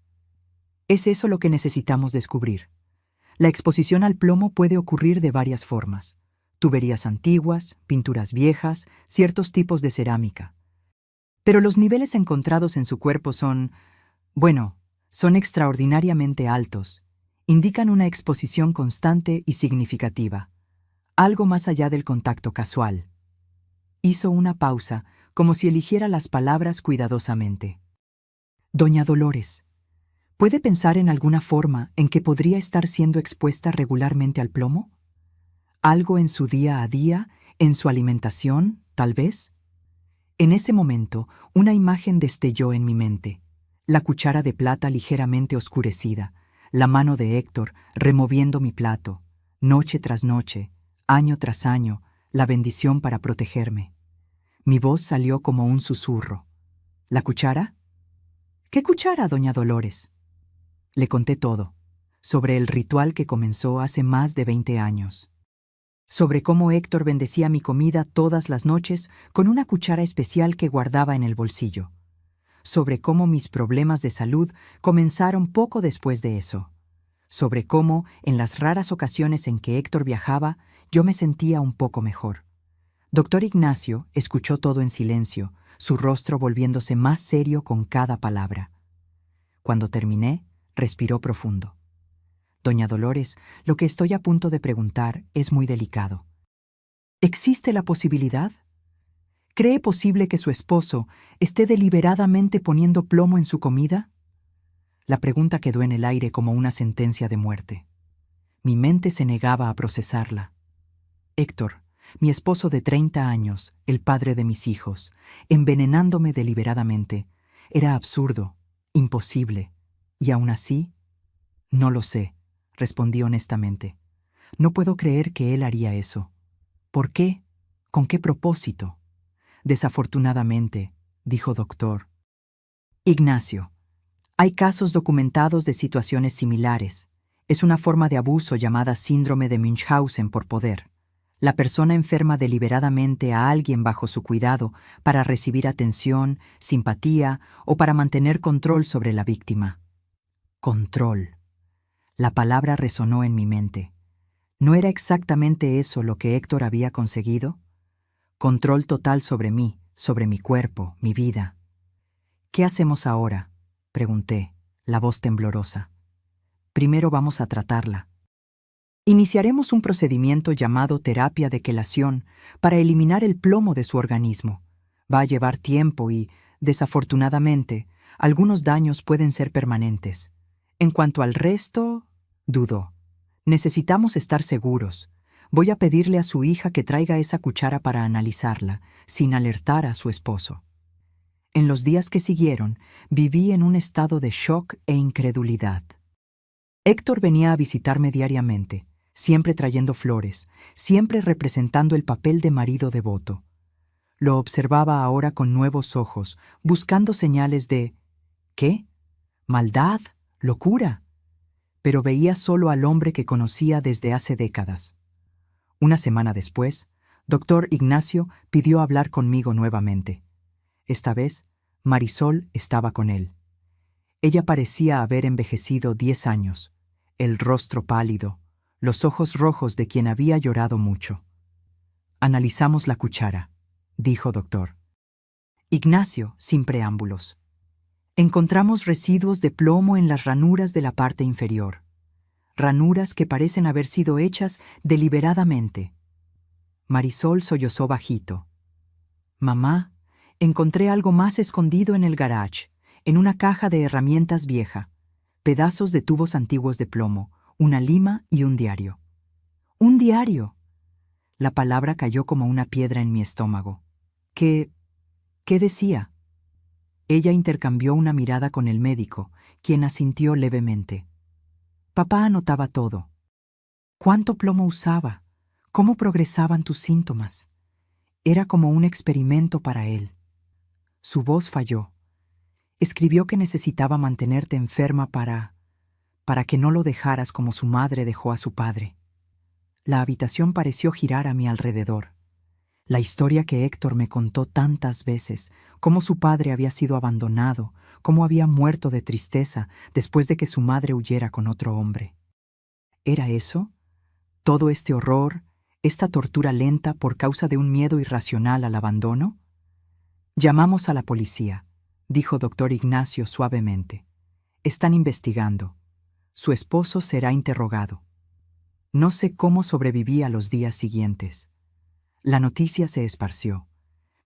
Es eso lo que necesitamos descubrir. La exposición al plomo puede ocurrir de varias formas: tuberías antiguas, pinturas viejas, ciertos tipos de cerámica. Pero los niveles encontrados en su cuerpo son extraordinariamente altos. Indican una exposición constante y significativa, algo más allá del contacto casual. Hizo una pausa, como si eligiera las palabras cuidadosamente. «Doña Dolores, ¿puede pensar en alguna forma en que podría estar siendo expuesta regularmente al plomo? ¿Algo en su día a día, en su alimentación, tal vez?» En ese momento, una imagen destelló en mi mente. La cuchara de plata ligeramente oscurecida, la mano de Héctor removiendo mi plato, noche tras noche, año tras año, la bendición para protegerme. Mi voz salió como un susurro. «¿La cuchara?» «¿Qué cuchara, doña Dolores?» Le conté todo, sobre el ritual que comenzó hace más de 20 años. Sobre cómo Héctor bendecía mi comida todas las noches con una cuchara especial que guardaba en el bolsillo. Sobre cómo mis problemas de salud comenzaron poco después de eso. Sobre cómo, en las raras ocasiones en que Héctor viajaba, yo me sentía un poco mejor. Doctor Ignacio escuchó todo en silencio, su rostro volviéndose más serio con cada palabra. Cuando terminé, respiró profundo. «Doña Dolores, lo que estoy a punto de preguntar es muy delicado. ¿Existe la posibilidad? ¿Cree posible que su esposo esté deliberadamente poniendo plomo en su comida?» La pregunta quedó en el aire como una sentencia de muerte. Mi mente se negaba a procesarla. Héctor, mi esposo de 30 años, el padre de mis hijos, envenenándome deliberadamente, era absurdo, imposible, y aún así, «No lo sé», respondí honestamente. «No puedo creer que él haría eso. ¿Por qué? ¿Con qué propósito?» «Desafortunadamente», dijo doctor Ignacio, «hay casos documentados de situaciones similares. Es una forma de abuso llamada síndrome de Münchhausen por poder. La persona enferma deliberadamente a alguien bajo su cuidado para recibir atención, simpatía o para mantener control sobre la víctima». Control. La palabra resonó en mi mente. ¿No era exactamente eso lo que Héctor había conseguido? Control total sobre mí, sobre mi cuerpo, mi vida. ¿Qué hacemos ahora?, pregunté, la voz temblorosa. Primero vamos a tratarla. Iniciaremos un procedimiento llamado terapia de quelación para eliminar el plomo de su organismo. Va a llevar tiempo y, desafortunadamente, algunos daños pueden ser permanentes. En cuanto al resto, dudó. Necesitamos estar seguros. Voy a pedirle a su hija que traiga esa cuchara para analizarla, sin alertar a su esposo. En los días que siguieron, viví en un estado de shock e incredulidad. Héctor venía a visitarme diariamente, siempre trayendo flores, siempre representando el papel de marido devoto. Lo observaba ahora con nuevos ojos, buscando señales de ¿qué? ¿Maldad? ¿Locura? Pero veía solo al hombre que conocía desde hace décadas. Una semana después, Dr. Ignacio pidió hablar conmigo nuevamente. Esta vez, Marisol estaba con él. Ella parecía haber envejecido 10 años, el rostro pálido, los ojos rojos de quien había llorado mucho. Analizamos la cuchara, dijo doctor. Ignacio, sin preámbulos. Encontramos residuos de plomo en las ranuras de la parte inferior. Ranuras que parecen haber sido hechas deliberadamente. Marisol sollozó bajito. Mamá, encontré algo más escondido en el garage, en una caja de herramientas vieja, pedazos de tubos antiguos de plomo, una lima y un diario. ¡Un diario! La palabra cayó como una piedra en mi estómago. ¿Qué decía? Ella intercambió una mirada con el médico, quien asintió levemente. Papá anotaba todo. ¿Cuánto plomo usaba? ¿Cómo progresaban tus síntomas? Era como un experimento para él. Su voz falló. Escribió que necesitaba mantenerte enferma para que no lo dejaras como su madre dejó a su padre. La habitación pareció girar a mi alrededor. La historia que Héctor me contó tantas veces, cómo su padre había sido abandonado, cómo había muerto de tristeza después de que su madre huyera con otro hombre. ¿Era eso? ¿Todo este horror, esta tortura lenta por causa de un miedo irracional al abandono? Llamamos a la policía, dijo doctor Ignacio suavemente. Están investigando. Su esposo será interrogado. No sé cómo sobreviví a los días siguientes. La noticia se esparció,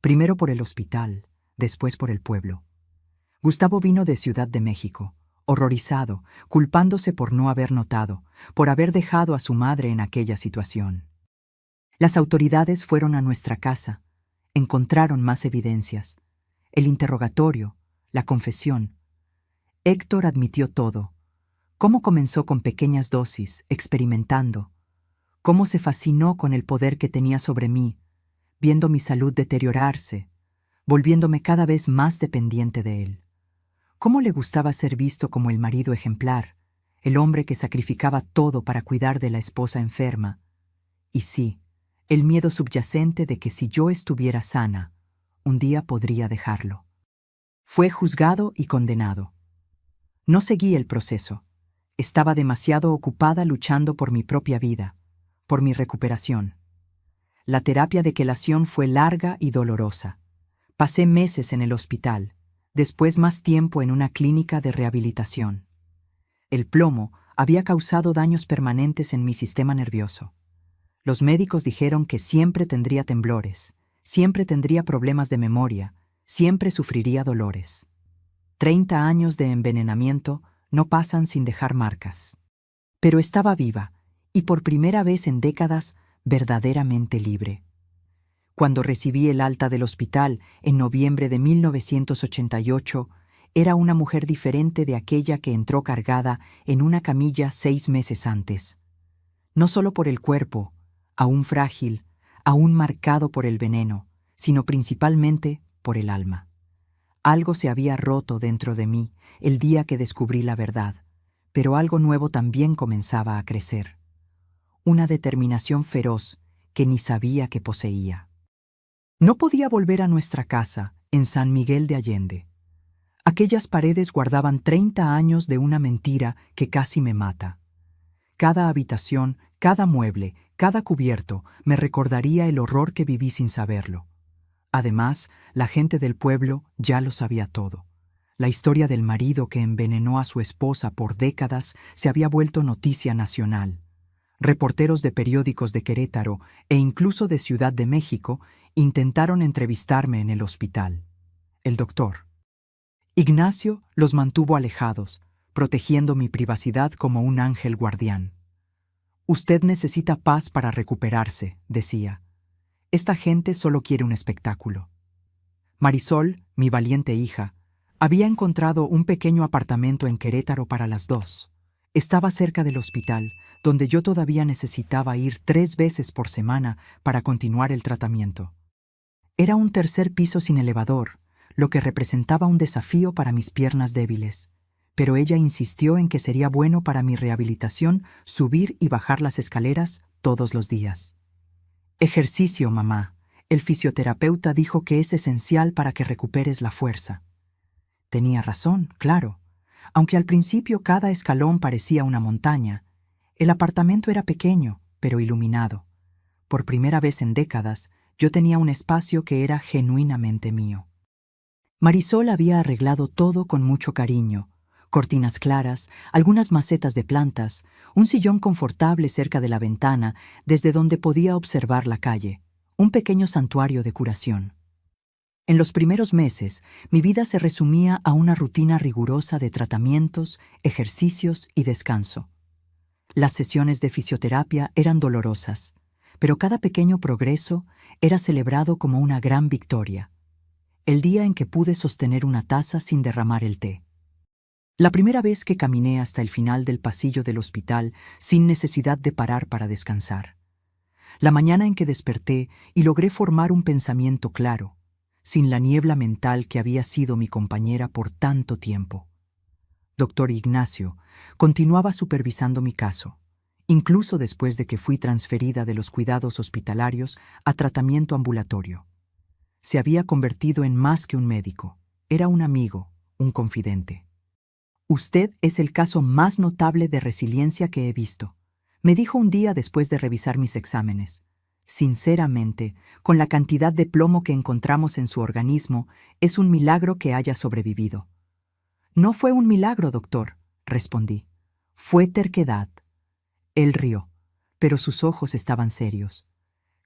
primero por el hospital, después por el pueblo. Gustavo vino de Ciudad de México, horrorizado, culpándose por no haber notado, por haber dejado a su madre en aquella situación. Las autoridades fueron a nuestra casa, encontraron más evidencias, el interrogatorio, la confesión. Héctor admitió todo. Cómo comenzó con pequeñas dosis, experimentando. Cómo se fascinó con el poder que tenía sobre mí, viendo mi salud deteriorarse, volviéndome cada vez más dependiente de él. Cómo le gustaba ser visto como el marido ejemplar, el hombre que sacrificaba todo para cuidar de la esposa enferma. Y sí, el miedo subyacente de que si yo estuviera sana, un día podría dejarlo. Fue juzgado y condenado. No seguí el proceso. Estaba demasiado ocupada luchando por mi propia vida, por mi recuperación. La terapia de quelación fue larga y dolorosa. Pasé meses en el hospital, después más tiempo en una clínica de rehabilitación. El plomo había causado daños permanentes en mi sistema nervioso. Los médicos dijeron que siempre tendría temblores, siempre tendría problemas de memoria, siempre sufriría dolores. 30 años de envenenamiento no pasan sin dejar marcas. Pero estaba viva, y por primera vez en décadas, verdaderamente libre. Cuando recibí el alta del hospital en noviembre de 1988, era una mujer diferente de aquella que entró cargada en una camilla 6 meses antes. No solo por el cuerpo, aún frágil, aún marcado por el veneno, sino principalmente por el alma. Algo se había roto dentro de mí el día que descubrí la verdad, pero algo nuevo también comenzaba a crecer. Una determinación feroz que ni sabía que poseía. No podía volver a nuestra casa, en San Miguel de Allende. Aquellas paredes guardaban 30 años de una mentira que casi me mata. Cada habitación, cada mueble, cada cubierto me recordaría el horror que viví sin saberlo. Además, la gente del pueblo ya lo sabía todo. La historia del marido que envenenó a su esposa por décadas se había vuelto noticia nacional. Reporteros de periódicos de Querétaro e incluso de Ciudad de México intentaron entrevistarme en el hospital. El doctor Ignacio los mantuvo alejados, protegiendo mi privacidad como un ángel guardián. «Usted necesita paz para recuperarse», decía. «Esta gente solo quiere un espectáculo». Marisol, mi valiente hija, había encontrado un pequeño apartamento en Querétaro para las dos. Estaba cerca del hospital, donde yo todavía necesitaba ir 3 veces por semana para continuar el tratamiento. Era un tercer piso sin elevador, lo que representaba un desafío para mis piernas débiles. Pero ella insistió en que sería bueno para mi rehabilitación subir y bajar las escaleras todos los días. «Ejercicio, mamá. El fisioterapeuta dijo que es esencial para que recuperes la fuerza». Tenía razón, claro. Aunque al principio cada escalón parecía una montaña, el apartamento era pequeño, pero iluminado. Por primera vez en décadas, yo tenía un espacio que era genuinamente mío. Marisol había arreglado todo con mucho cariño. Cortinas claras, algunas macetas de plantas, un sillón confortable cerca de la ventana desde donde podía observar la calle, un pequeño santuario de curación. En los primeros meses, mi vida se resumía a una rutina rigurosa de tratamientos, ejercicios y descanso. Las sesiones de fisioterapia eran dolorosas, pero cada pequeño progreso era celebrado como una gran victoria. El día en que pude sostener una taza sin derramar el té. La primera vez que caminé hasta el final del pasillo del hospital sin necesidad de parar para descansar. La mañana en que desperté y logré formar un pensamiento claro, sin la niebla mental que había sido mi compañera por tanto tiempo. Doctor Ignacio continuaba supervisando mi caso, incluso después de que fui transferida de los cuidados hospitalarios a tratamiento ambulatorio. Se había convertido en más que un médico, era un amigo, un confidente. «Usted es el caso más notable de resiliencia que he visto», me dijo un día después de revisar mis exámenes. «Sinceramente, con la cantidad de plomo que encontramos en su organismo, es un milagro que haya sobrevivido». «No fue un milagro, doctor», respondí. «Fue terquedad». Él rió, pero sus ojos estaban serios.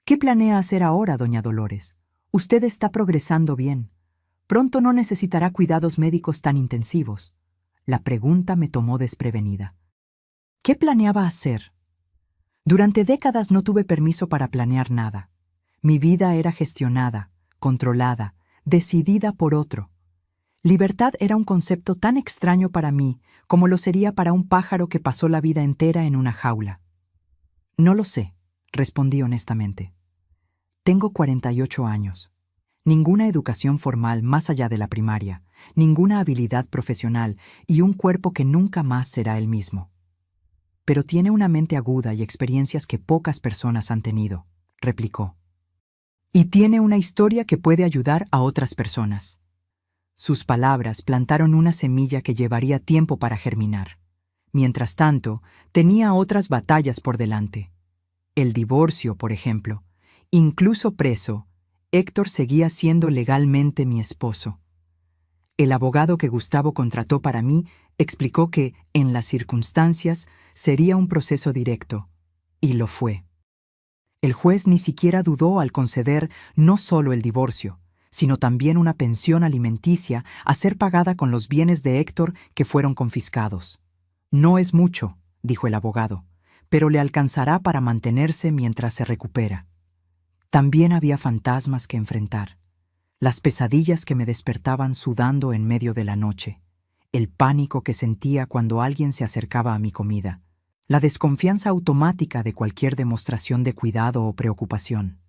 «¿Qué planea hacer ahora, doña Dolores? Usted está progresando bien. Pronto no necesitará cuidados médicos tan intensivos». La pregunta me tomó desprevenida. ¿Qué planeaba hacer? Durante décadas no tuve permiso para planear nada. Mi vida era gestionada, controlada, decidida por otro. Libertad era un concepto tan extraño para mí como lo sería para un pájaro que pasó la vida entera en una jaula. «No lo sé», respondí honestamente. «Tengo 48 años. Ninguna educación formal más allá de la primaria, ninguna habilidad profesional y un cuerpo que nunca más será el mismo. Pero tiene una mente aguda y experiencias que pocas personas han tenido», replicó. «Y tiene una historia que puede ayudar a otras personas». Sus palabras plantaron una semilla que llevaría tiempo para germinar. Mientras tanto, tenía otras batallas por delante. El divorcio, por ejemplo. Incluso preso, Héctor seguía siendo legalmente mi esposo. El abogado que Gustavo contrató para mí explicó que, en las circunstancias, sería un proceso directo. Y lo fue. El juez ni siquiera dudó al conceder no solo el divorcio, sino también una pensión alimenticia a ser pagada con los bienes de Héctor que fueron confiscados. «No es mucho», dijo el abogado, «pero le alcanzará para mantenerse mientras se recupera». También había fantasmas que enfrentar. Las pesadillas que me despertaban sudando en medio de la noche, el pánico que sentía cuando alguien se acercaba a mi comida, la desconfianza automática de cualquier demostración de cuidado o preocupación.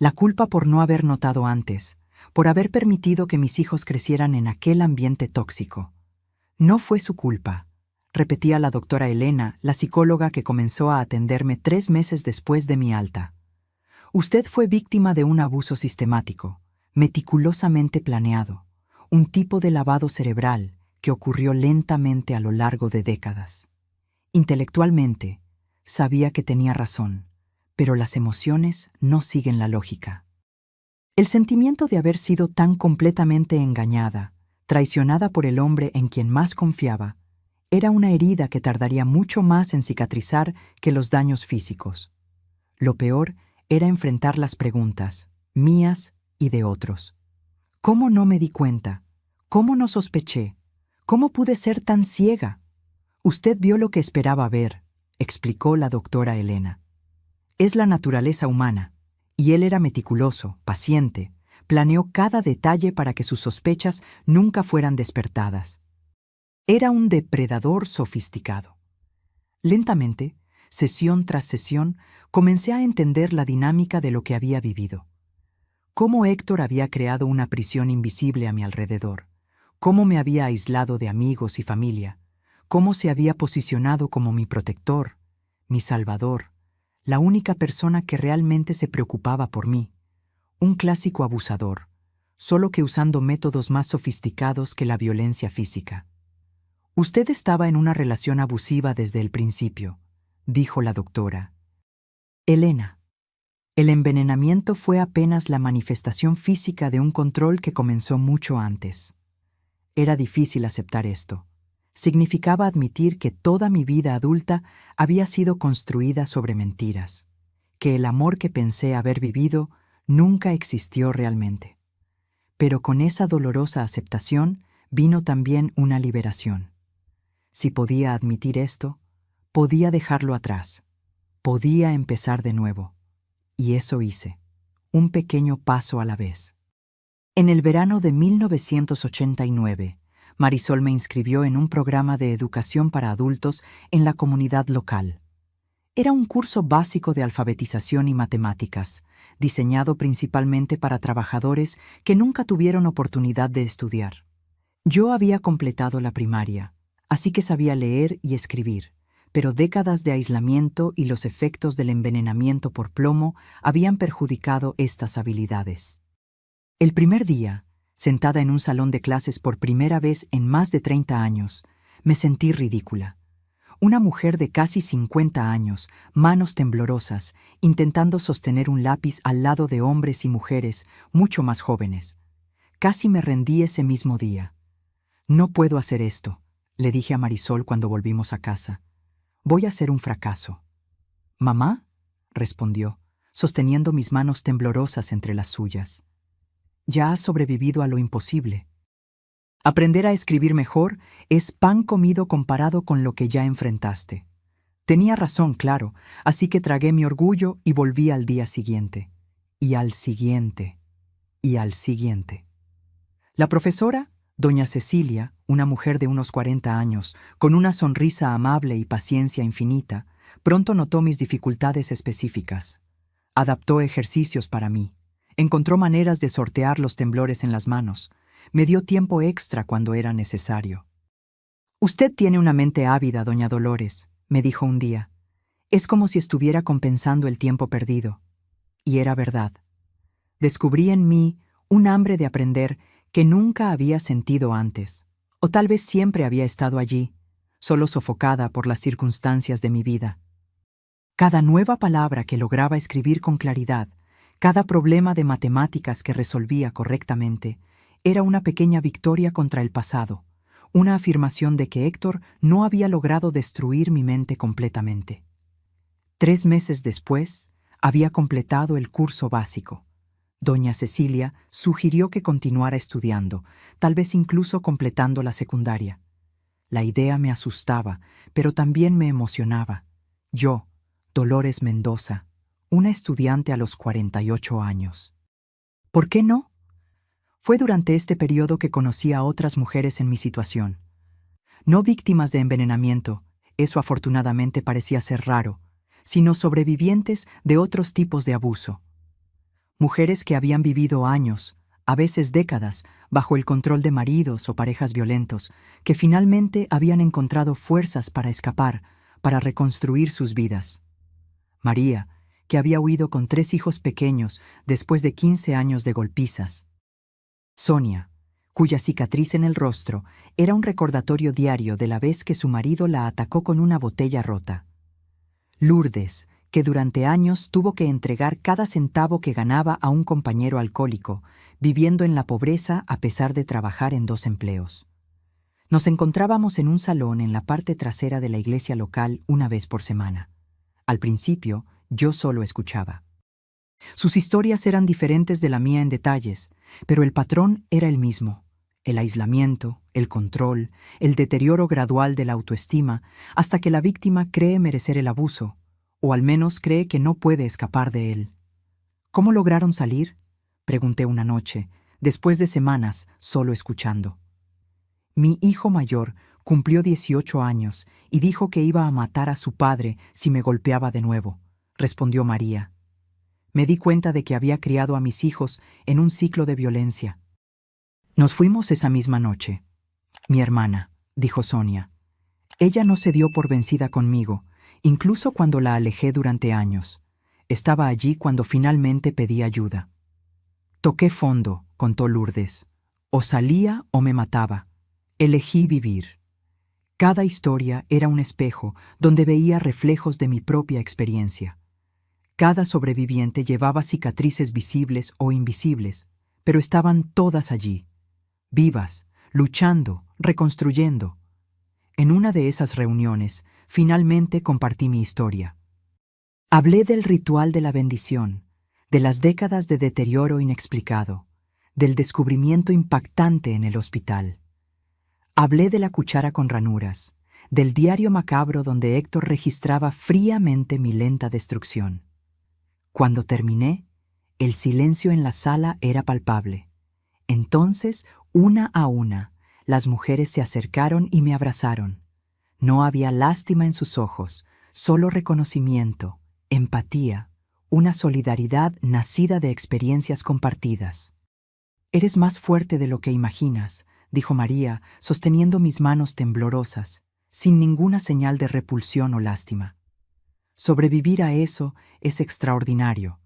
La culpa por no haber notado antes, por haber permitido que mis hijos crecieran en aquel ambiente tóxico. «No fue su culpa», repetía la doctora Elena, la psicóloga que comenzó a atenderme 3 meses después de mi alta. «Usted fue víctima de un abuso sistemático, meticulosamente planeado, un tipo de lavado cerebral que ocurrió lentamente a lo largo de décadas. Intelectualmente, sabía que tenía razón, pero las emociones no siguen la lógica. El sentimiento de haber sido tan completamente engañada, traicionada por el hombre en quien más confiaba, era una herida que tardaría mucho más en cicatrizar que los daños físicos. Lo peor era enfrentar las preguntas, mías y de otros. ¿Cómo no me di cuenta? ¿Cómo no sospeché? ¿Cómo pude ser tan ciega? Usted vio lo que esperaba ver, explicó la doctora Elena. Es la naturaleza humana, y él era meticuloso, paciente, planeó cada detalle para que sus sospechas nunca fueran despertadas. Era un depredador sofisticado. Lentamente, sesión tras sesión, comencé a entender la dinámica de lo que había vivido. Cómo Héctor había creado una prisión invisible a mi alrededor, cómo me había aislado de amigos y familia, cómo se había posicionado como mi protector, mi salvador, la única persona que realmente se preocupaba por mí, un clásico abusador, solo que usando métodos más sofisticados que la violencia física. Usted estaba en una relación abusiva desde el principio, dijo la doctora. Elena, el envenenamiento fue apenas la manifestación física de un control que comenzó mucho antes. Era difícil aceptar esto. Significaba admitir que toda mi vida adulta había sido construida sobre mentiras, que el amor que pensé haber vivido nunca existió realmente. Pero con esa dolorosa aceptación vino también una liberación. Si podía admitir esto, podía dejarlo atrás, podía empezar de nuevo. Y eso hice, un pequeño paso a la vez. En el verano de 1989, Marisol me inscribió en un programa de educación para adultos en la comunidad local. Era un curso básico de alfabetización y matemáticas, diseñado principalmente para trabajadores que nunca tuvieron oportunidad de estudiar. Yo había completado la primaria, así que sabía leer y escribir, pero décadas de aislamiento y los efectos del envenenamiento por plomo habían perjudicado estas habilidades. El primer día, sentada en un salón de clases por primera vez en más de 30 años, me sentí ridícula. Una mujer de casi 50 años, manos temblorosas, intentando sostener un lápiz al lado de hombres y mujeres mucho más jóvenes. Casi me rendí ese mismo día. No puedo hacer esto, le dije a Marisol cuando volvimos a casa. Voy a ser un fracaso. ¿Mamá?, respondió, sosteniendo mis manos temblorosas entre las suyas. Ya has sobrevivido a lo imposible. Aprender a escribir mejor es pan comido comparado con lo que ya enfrentaste. Tenía razón, claro, así que tragué mi orgullo y volví al día siguiente. Y al siguiente. Y al siguiente. La profesora, doña Cecilia, una mujer de unos 40 años, con una sonrisa amable y paciencia infinita, pronto notó mis dificultades específicas. Adaptó ejercicios para mí. Encontró maneras de sortear los temblores en las manos. Me dio tiempo extra cuando era necesario. Usted tiene una mente ávida, doña Dolores, me dijo un día. Es como si estuviera compensando el tiempo perdido. Y era verdad. Descubrí en mí un hambre de aprender que nunca había sentido antes, o tal vez siempre había estado allí, solo sofocada por las circunstancias de mi vida. Cada nueva palabra que lograba escribir con claridad, cada problema de matemáticas que resolvía correctamente, era una pequeña victoria contra el pasado, una afirmación de que Héctor no había logrado destruir mi mente completamente. 3 meses después, había completado el curso básico. Doña Cecilia sugirió que continuara estudiando, tal vez incluso completando la secundaria. La idea me asustaba, pero también me emocionaba. Yo, Dolores Mendoza, una estudiante a los 48 años. ¿Por qué no? Fue durante este periodo que conocí a otras mujeres en mi situación. No víctimas de envenenamiento, eso afortunadamente parecía ser raro, sino sobrevivientes de otros tipos de abuso. Mujeres que habían vivido años, a veces décadas, bajo el control de maridos o parejas violentos, que finalmente habían encontrado fuerzas para escapar, para reconstruir sus vidas. María, que había huido con 3 hijos pequeños después de 15 años de golpizas. Sonia, cuya cicatriz en el rostro era un recordatorio diario de la vez que su marido la atacó con una botella rota. Lourdes, que durante años tuvo que entregar cada centavo que ganaba a un compañero alcohólico, viviendo en la pobreza a pesar de trabajar en 2 empleos. Nos encontrábamos en un salón en la parte trasera de la iglesia local una vez por semana. Al principio, yo solo escuchaba. Sus historias eran diferentes de la mía en detalles, pero el patrón era el mismo: el aislamiento, el control, el deterioro gradual de la autoestima, hasta que la víctima cree merecer el abuso, o al menos cree que no puede escapar de él. ¿Cómo lograron salir?, pregunté una noche, después de semanas solo escuchando. Mi hijo mayor cumplió 18 años y dijo que iba a matar a su padre si me golpeaba de nuevo, respondió María. Me di cuenta de que había criado a mis hijos en un ciclo de violencia. Nos fuimos esa misma noche. Mi hermana, dijo Sonia. Ella no se dio por vencida conmigo, incluso cuando la alejé durante años. Estaba allí cuando finalmente pedí ayuda. Toqué fondo, contó Lourdes. O salía o me mataba. Elegí vivir. Cada historia era un espejo donde veía reflejos de mi propia experiencia. Cada sobreviviente llevaba cicatrices visibles o invisibles, pero estaban todas allí, vivas, luchando, reconstruyendo. En una de esas reuniones, finalmente compartí mi historia. Hablé del ritual de la bendición, de las décadas de deterioro inexplicado, del descubrimiento impactante en el hospital. Hablé de la cuchara con ranuras, del diario macabro donde Héctor registraba fríamente mi lenta destrucción. Cuando terminé, el silencio en la sala era palpable. Entonces, una a una, las mujeres se acercaron y me abrazaron. No había lástima en sus ojos, solo reconocimiento, empatía, una solidaridad nacida de experiencias compartidas. «Eres más fuerte de lo que imaginas», dijo María, sosteniendo mis manos temblorosas, sin ninguna señal de repulsión o lástima. Sobrevivir a eso es extraordinario.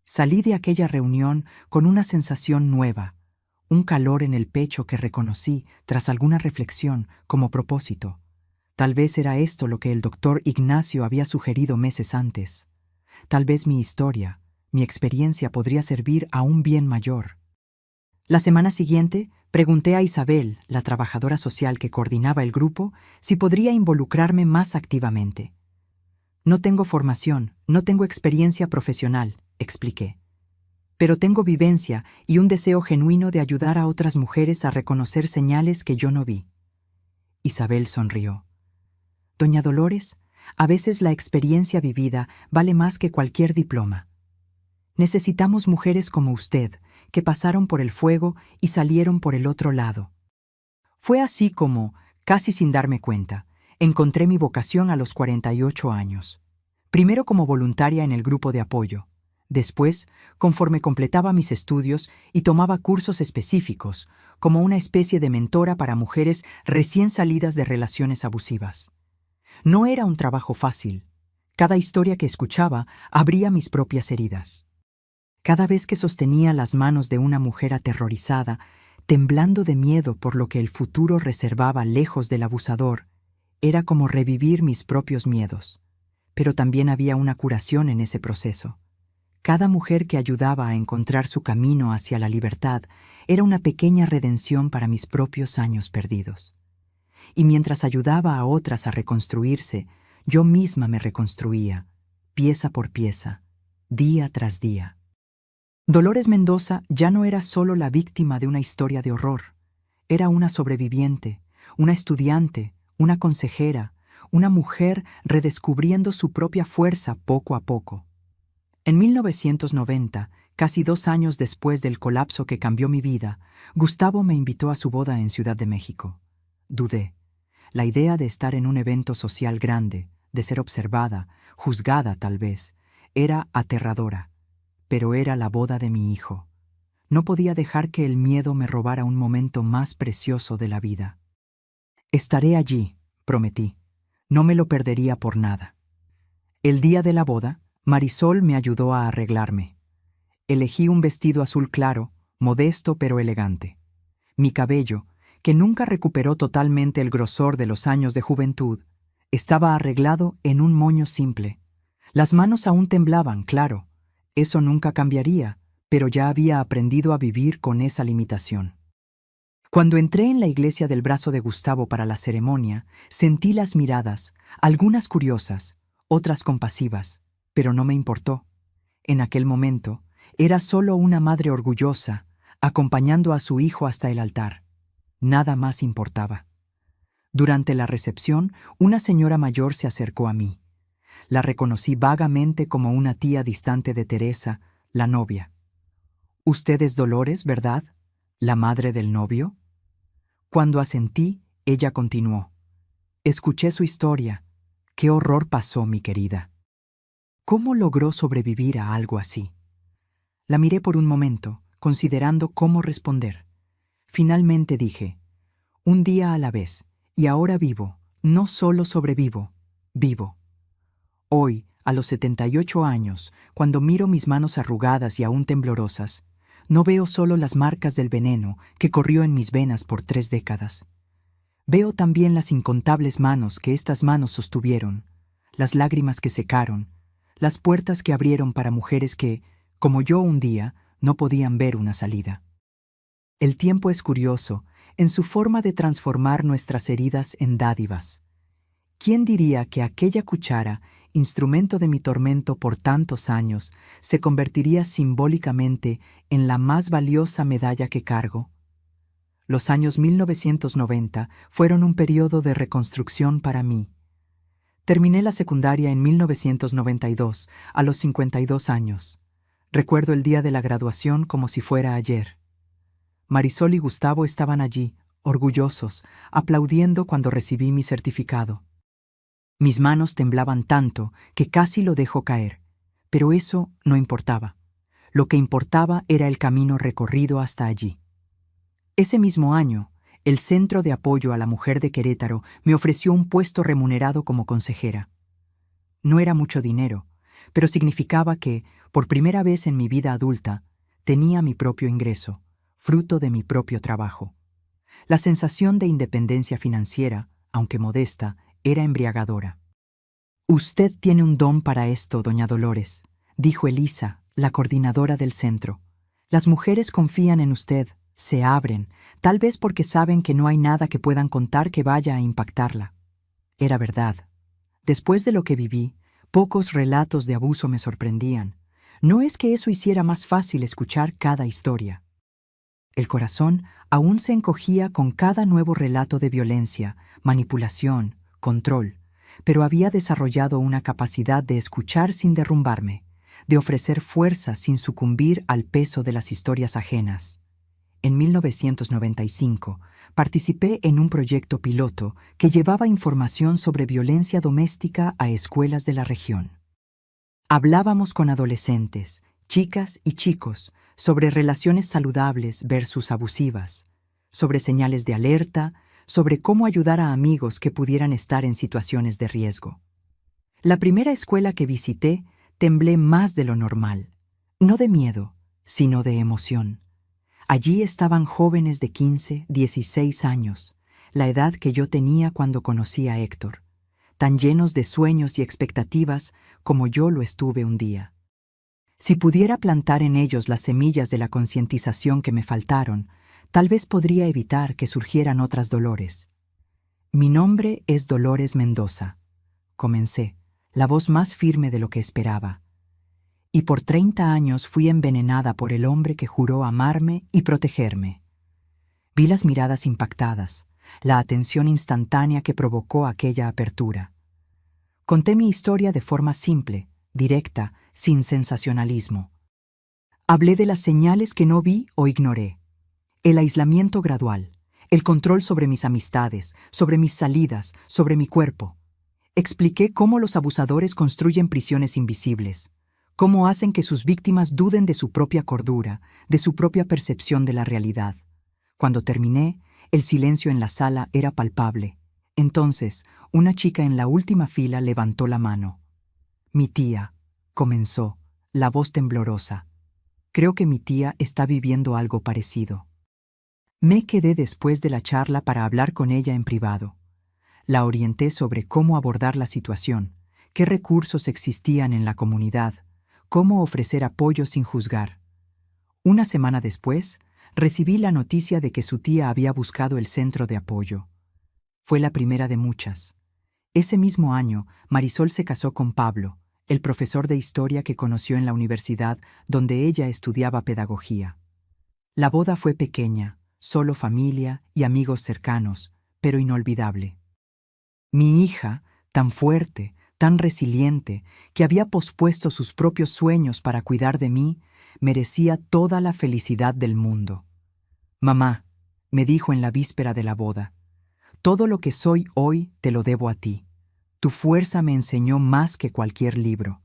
Salí de aquella reunión con una sensación nueva, un calor en el pecho que reconocí, tras alguna reflexión, como propósito. Tal vez era esto lo que el doctor Ignacio había sugerido meses antes. Tal vez mi historia, mi experiencia podría servir a un bien mayor. La semana siguiente, pregunté a Isabel, la trabajadora social que coordinaba el grupo, si podría involucrarme más activamente. No tengo formación, no tengo experiencia profesional, expliqué. Pero tengo vivencia y un deseo genuino de ayudar a otras mujeres a reconocer señales que yo no vi. Isabel sonrió. Doña Dolores, a veces la experiencia vivida vale más que cualquier diploma. Necesitamos mujeres como usted, que pasaron por el fuego y salieron por el otro lado. Fue así como, casi sin darme cuenta, encontré mi vocación a los 48 años. Primero como voluntaria en el grupo de apoyo. Después, conforme completaba mis estudios y tomaba cursos específicos, como una especie de mentora para mujeres recién salidas de relaciones abusivas. No era un trabajo fácil. Cada historia que escuchaba abría mis propias heridas. Cada vez que sostenía las manos de una mujer aterrorizada, temblando de miedo por lo que el futuro reservaba lejos del abusador, era como revivir mis propios miedos. Pero también había una curación en ese proceso. Cada mujer que ayudaba a encontrar su camino hacia la libertad era una pequeña redención para mis propios años perdidos. Y mientras ayudaba a otras a reconstruirse, yo misma me reconstruía, pieza por pieza, día tras día. Dolores Mendoza ya no era solo la víctima de una historia de horror. Era una sobreviviente, una estudiante, una consejera, una mujer redescubriendo su propia fuerza poco a poco. En 1990, casi 2 años después del colapso que cambió mi vida, Gustavo me invitó a su boda en Ciudad de México. Dudé. La idea de estar en un evento social grande, de ser observada, juzgada tal vez, era aterradora. Pero era la boda de mi hijo. No podía dejar que el miedo me robara un momento más precioso de la vida. Estaré allí, prometí. No me lo perdería por nada. El día de la boda, Marisol me ayudó a arreglarme. Elegí un vestido azul claro, modesto pero elegante. Mi cabello, que nunca recuperó totalmente el grosor de los años de juventud, estaba arreglado en un moño simple. Las manos aún temblaban, claro. Eso nunca cambiaría, pero ya había aprendido a vivir con esa limitación. Cuando entré en la iglesia del brazo de Gustavo para la ceremonia, sentí las miradas, algunas curiosas, otras compasivas, pero no me importó. En aquel momento, era solo una madre orgullosa, acompañando a su hijo hasta el altar. Nada más importaba. Durante la recepción, una señora mayor se acercó a mí. La reconocí vagamente como una tía distante de Teresa, la novia. «Usted es Dolores, ¿verdad? ¿La madre del novio?» Cuando asentí, ella continuó. «Escuché su historia. Qué horror pasó, mi querida. ¿Cómo logró sobrevivir a algo así?» La miré por un momento, considerando cómo responder. Finalmente dije, «Un día a la vez, y ahora vivo, no solo sobrevivo, vivo». Hoy, a los 78 años, cuando miro mis manos arrugadas y aún temblorosas, no veo solo las marcas del veneno que corrió en mis venas por 3 décadas. Veo también las incontables manos que estas manos sostuvieron, las lágrimas que secaron, las puertas que abrieron para mujeres que, como yo un día, no podían ver una salida. El tiempo es curioso en su forma de transformar nuestras heridas en dádivas. ¿Quién diría que aquella cuchara, instrumento de mi tormento por tantos años, se convertiría simbólicamente en la más valiosa medalla que cargo? Los años 1990 fueron un periodo de reconstrucción para mí. Terminé la secundaria en 1992, a los 52 años. Recuerdo el día de la graduación como si fuera ayer. Marisol y Gustavo estaban allí, orgullosos, aplaudiendo cuando recibí mi certificado. Mis manos temblaban tanto que casi lo dejo caer, pero eso no importaba. Lo que importaba era el camino recorrido hasta allí. Ese mismo año, el Centro de Apoyo a la Mujer de Querétaro me ofreció un puesto remunerado como consejera. No era mucho dinero, pero significaba que, por primera vez en mi vida adulta, tenía mi propio ingreso, fruto de mi propio trabajo. La sensación de independencia financiera, aunque modesta, era embriagadora. «Usted tiene un don para esto, doña Dolores», dijo Elisa, la coordinadora del centro. «Las mujeres confían en usted, se abren, tal vez porque saben que no hay nada que puedan contar que vaya a impactarla». Era verdad. Después de lo que viví, pocos relatos de abuso me sorprendían. No es que eso hiciera más fácil escuchar cada historia. El corazón aún se encogía con cada nuevo relato de violencia, manipulación, control, pero había desarrollado una capacidad de escuchar sin derrumbarme, de ofrecer fuerza sin sucumbir al peso de las historias ajenas. En 1995, participé en un proyecto piloto que llevaba información sobre violencia doméstica a escuelas de la región. Hablábamos con adolescentes, chicas y chicos sobre relaciones saludables versus abusivas, sobre señales de alerta, sobre cómo ayudar a amigos que pudieran estar en situaciones de riesgo. La primera escuela que visité, temblé más de lo normal, no de miedo, sino de emoción. Allí estaban jóvenes de 15, 16 años, la edad que yo tenía cuando conocí a Héctor, tan llenos de sueños y expectativas como yo lo estuve un día. Si pudiera plantar en ellos las semillas de la concientización que me faltaron, tal vez podría evitar que surgieran otras Dolores. «Mi nombre es Dolores Mendoza», comencé, la voz más firme de lo que esperaba. «Y por 30 años fui envenenada por el hombre que juró amarme y protegerme». Vi las miradas impactadas, la atención instantánea que provocó aquella apertura. Conté mi historia de forma simple, directa, sin sensacionalismo. Hablé de las señales que no vi o ignoré. El aislamiento gradual, el control sobre mis amistades, sobre mis salidas, sobre mi cuerpo. Expliqué cómo los abusadores construyen prisiones invisibles, cómo hacen que sus víctimas duden de su propia cordura, de su propia percepción de la realidad. Cuando terminé, el silencio en la sala era palpable. Entonces, una chica en la última fila levantó la mano. «Mi tía», comenzó, la voz temblorosa. «Creo que mi tía está viviendo algo parecido». Me quedé después de la charla para hablar con ella en privado. La orienté sobre cómo abordar la situación, qué recursos existían en la comunidad, cómo ofrecer apoyo sin juzgar. Una semana después, recibí la noticia de que su tía había buscado el centro de apoyo. Fue la primera de muchas. Ese mismo año, Marisol se casó con Pablo, el profesor de historia que conoció en la universidad donde ella estudiaba pedagogía. La boda fue pequeña, solo familia y amigos cercanos, pero inolvidable. Mi hija, tan fuerte, tan resiliente, que había pospuesto sus propios sueños para cuidar de mí, merecía toda la felicidad del mundo. Mamá, me dijo en la víspera de la boda, todo lo que soy hoy te lo debo a ti. Tu fuerza me enseñó más que cualquier libro.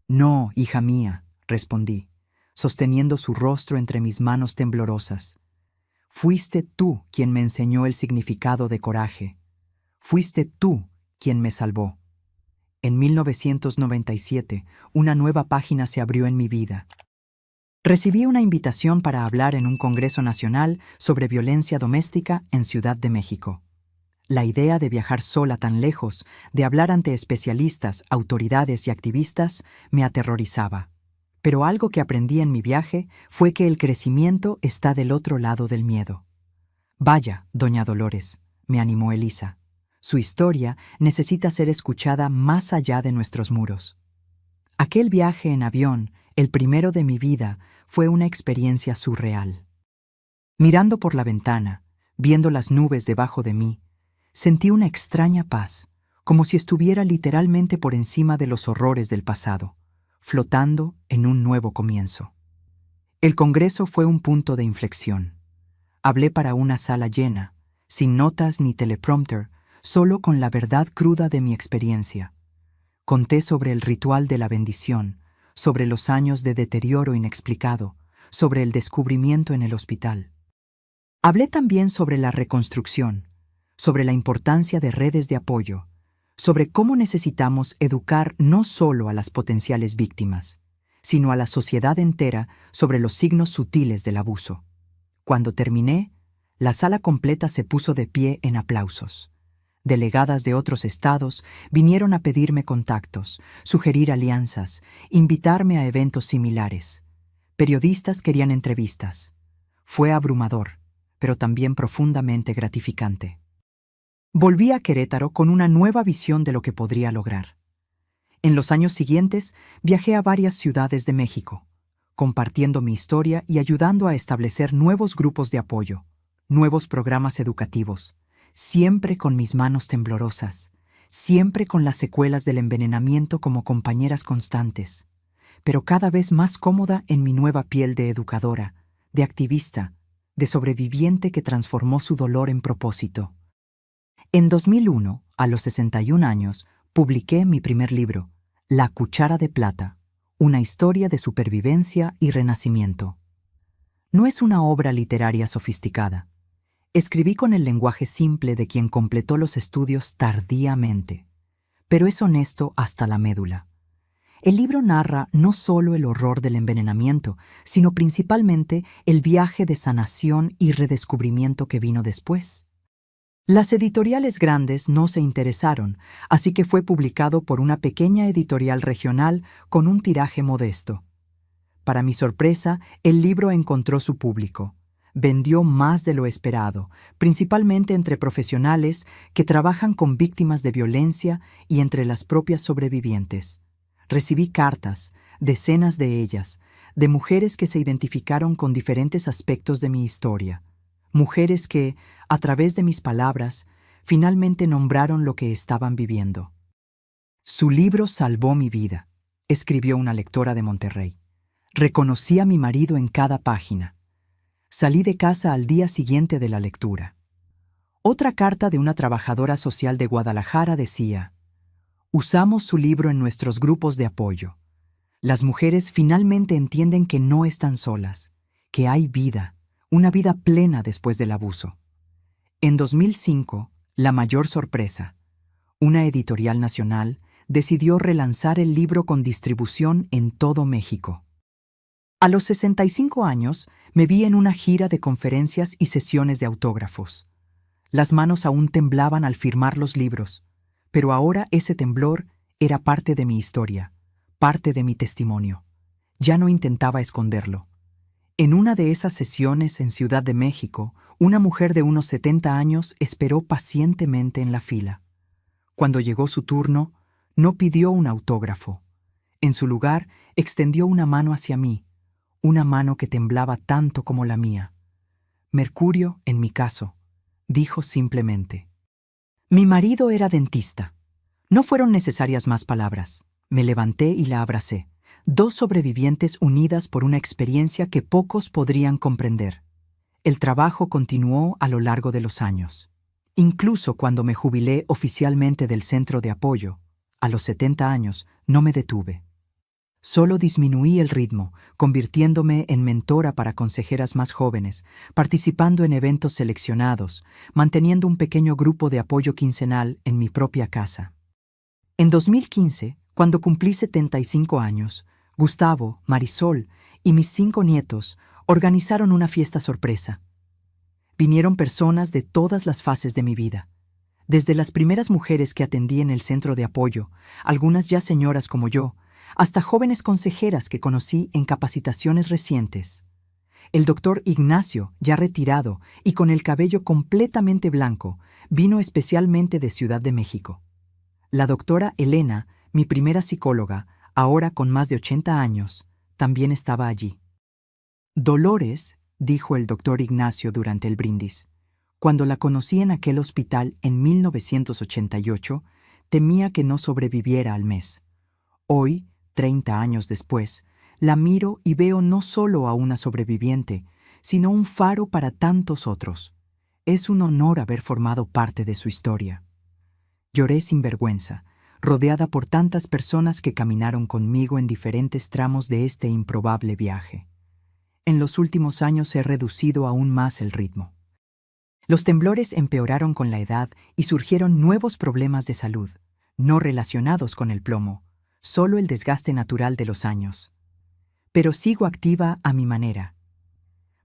No, hija mía, respondí, sosteniendo su rostro entre mis manos temblorosas. Fuiste tú quien me enseñó el significado de coraje. Fuiste tú quien me salvó. En 1997, una nueva página se abrió en mi vida. Recibí una invitación para hablar en un Congreso Nacional sobre violencia doméstica en Ciudad de México. La idea de viajar sola tan lejos, de hablar ante especialistas, autoridades y activistas, me aterrorizaba. Pero algo que aprendí en mi viaje fue que el crecimiento está del otro lado del miedo. Vaya, doña Dolores, me animó Elisa. Su historia necesita ser escuchada más allá de nuestros muros. Aquel viaje en avión, el primero de mi vida, fue una experiencia surreal. Mirando por la ventana, viendo las nubes debajo de mí, sentí una extraña paz, como si estuviera literalmente por encima de los horrores del pasado, flotando en un nuevo comienzo. El Congreso fue un punto de inflexión. Hablé para una sala llena, sin notas ni teleprompter, solo con la verdad cruda de mi experiencia. Conté sobre el ritual de la bendición, sobre los años de deterioro inexplicado, sobre el descubrimiento en el hospital. Hablé también sobre la reconstrucción, sobre la importancia de redes de apoyo, sobre cómo necesitamos educar no solo a las potenciales víctimas, sino a la sociedad entera sobre los signos sutiles del abuso. Cuando terminé, la sala completa se puso de pie en aplausos. Delegadas de otros estados vinieron a pedirme contactos, sugerir alianzas, invitarme a eventos similares. Periodistas querían entrevistas. Fue abrumador, pero también profundamente gratificante. Volví a Querétaro con una nueva visión de lo que podría lograr. En los años siguientes, viajé a varias ciudades de México, compartiendo mi historia y ayudando a establecer nuevos grupos de apoyo, nuevos programas educativos, siempre con mis manos temblorosas, siempre con las secuelas del envenenamiento como compañeras constantes, pero cada vez más cómoda en mi nueva piel de educadora, de activista, de sobreviviente que transformó su dolor en propósito. En 2001, a los 61 años, publiqué mi primer libro, La Cuchara de Plata, una historia de supervivencia y renacimiento. No es una obra literaria sofisticada. Escribí con el lenguaje simple de quien completó los estudios tardíamente, pero es honesto hasta la médula. El libro narra no solo el horror del envenenamiento, sino principalmente el viaje de sanación y redescubrimiento que vino después. Las editoriales grandes no se interesaron, así que fue publicado por una pequeña editorial regional con un tiraje modesto. Para mi sorpresa, el libro encontró su público. Vendió más de lo esperado, principalmente entre profesionales que trabajan con víctimas de violencia y entre las propias sobrevivientes. Recibí cartas, decenas de ellas, de mujeres que se identificaron con diferentes aspectos de mi historia. Mujeres que, a través de mis palabras, finalmente nombraron lo que estaban viviendo. Su libro salvó mi vida, escribió una lectora de Monterrey. Reconocí a mi marido en cada página. Salí de casa al día siguiente de la lectura. Otra carta de una trabajadora social de Guadalajara decía: usamos su libro en nuestros grupos de apoyo. Las mujeres finalmente entienden que no están solas, que hay vida, una vida plena después del abuso. En 2005, la mayor sorpresa, una editorial nacional decidió relanzar el libro con distribución en todo México. A los 65 años, Me vi en una gira de conferencias y sesiones de autógrafos. Las manos aún temblaban al firmar los libros, pero ahora ese temblor era parte de mi historia, parte de mi testimonio. Ya no intentaba esconderlo. En una de esas sesiones en Ciudad de México, una mujer de unos 70 años esperó pacientemente en la fila. Cuando llegó su turno, no pidió un autógrafo. En su lugar, extendió una mano hacia mí, una mano que temblaba tanto como la mía. Mercurio, en mi caso, dijo simplemente. Mi marido era dentista. No fueron necesarias más palabras. Me levanté y la abracé. Dos sobrevivientes unidas por una experiencia que pocos podrían comprender. El trabajo continuó a lo largo de los años. Incluso cuando me jubilé oficialmente del centro de apoyo, a los 70 años, no me detuve. Solo disminuí el ritmo, convirtiéndome en mentora para consejeras más jóvenes, participando en eventos seleccionados, manteniendo un pequeño grupo de apoyo quincenal en mi propia casa. En 2015, cuando cumplí 75 años, Gustavo, Marisol y mis 5 nietos organizaron una fiesta sorpresa. Vinieron personas de todas las fases de mi vida. Desde las primeras mujeres que atendí en el centro de apoyo, algunas ya señoras como yo, hasta jóvenes consejeras que conocí en capacitaciones recientes. El doctor Ignacio, ya retirado y con el cabello completamente blanco, vino especialmente de Ciudad de México. La doctora Elena, mi primera psicóloga, ahora con más de 80 años, también estaba allí. Dolores, dijo el doctor Ignacio durante el brindis, cuando la conocí en aquel hospital en 1988, temía que no sobreviviera al mes. Hoy, 30 años después, la miro y veo no solo a una sobreviviente, sino un faro para tantos otros. Es un honor haber formado parte de su historia. Lloré sin vergüenza, rodeada por tantas personas que caminaron conmigo en diferentes tramos de este improbable viaje. En los últimos años he reducido aún más el ritmo. Los temblores empeoraron con la edad y surgieron nuevos problemas de salud, no relacionados con el plomo, solo el desgaste natural de los años. Pero sigo activa a mi manera.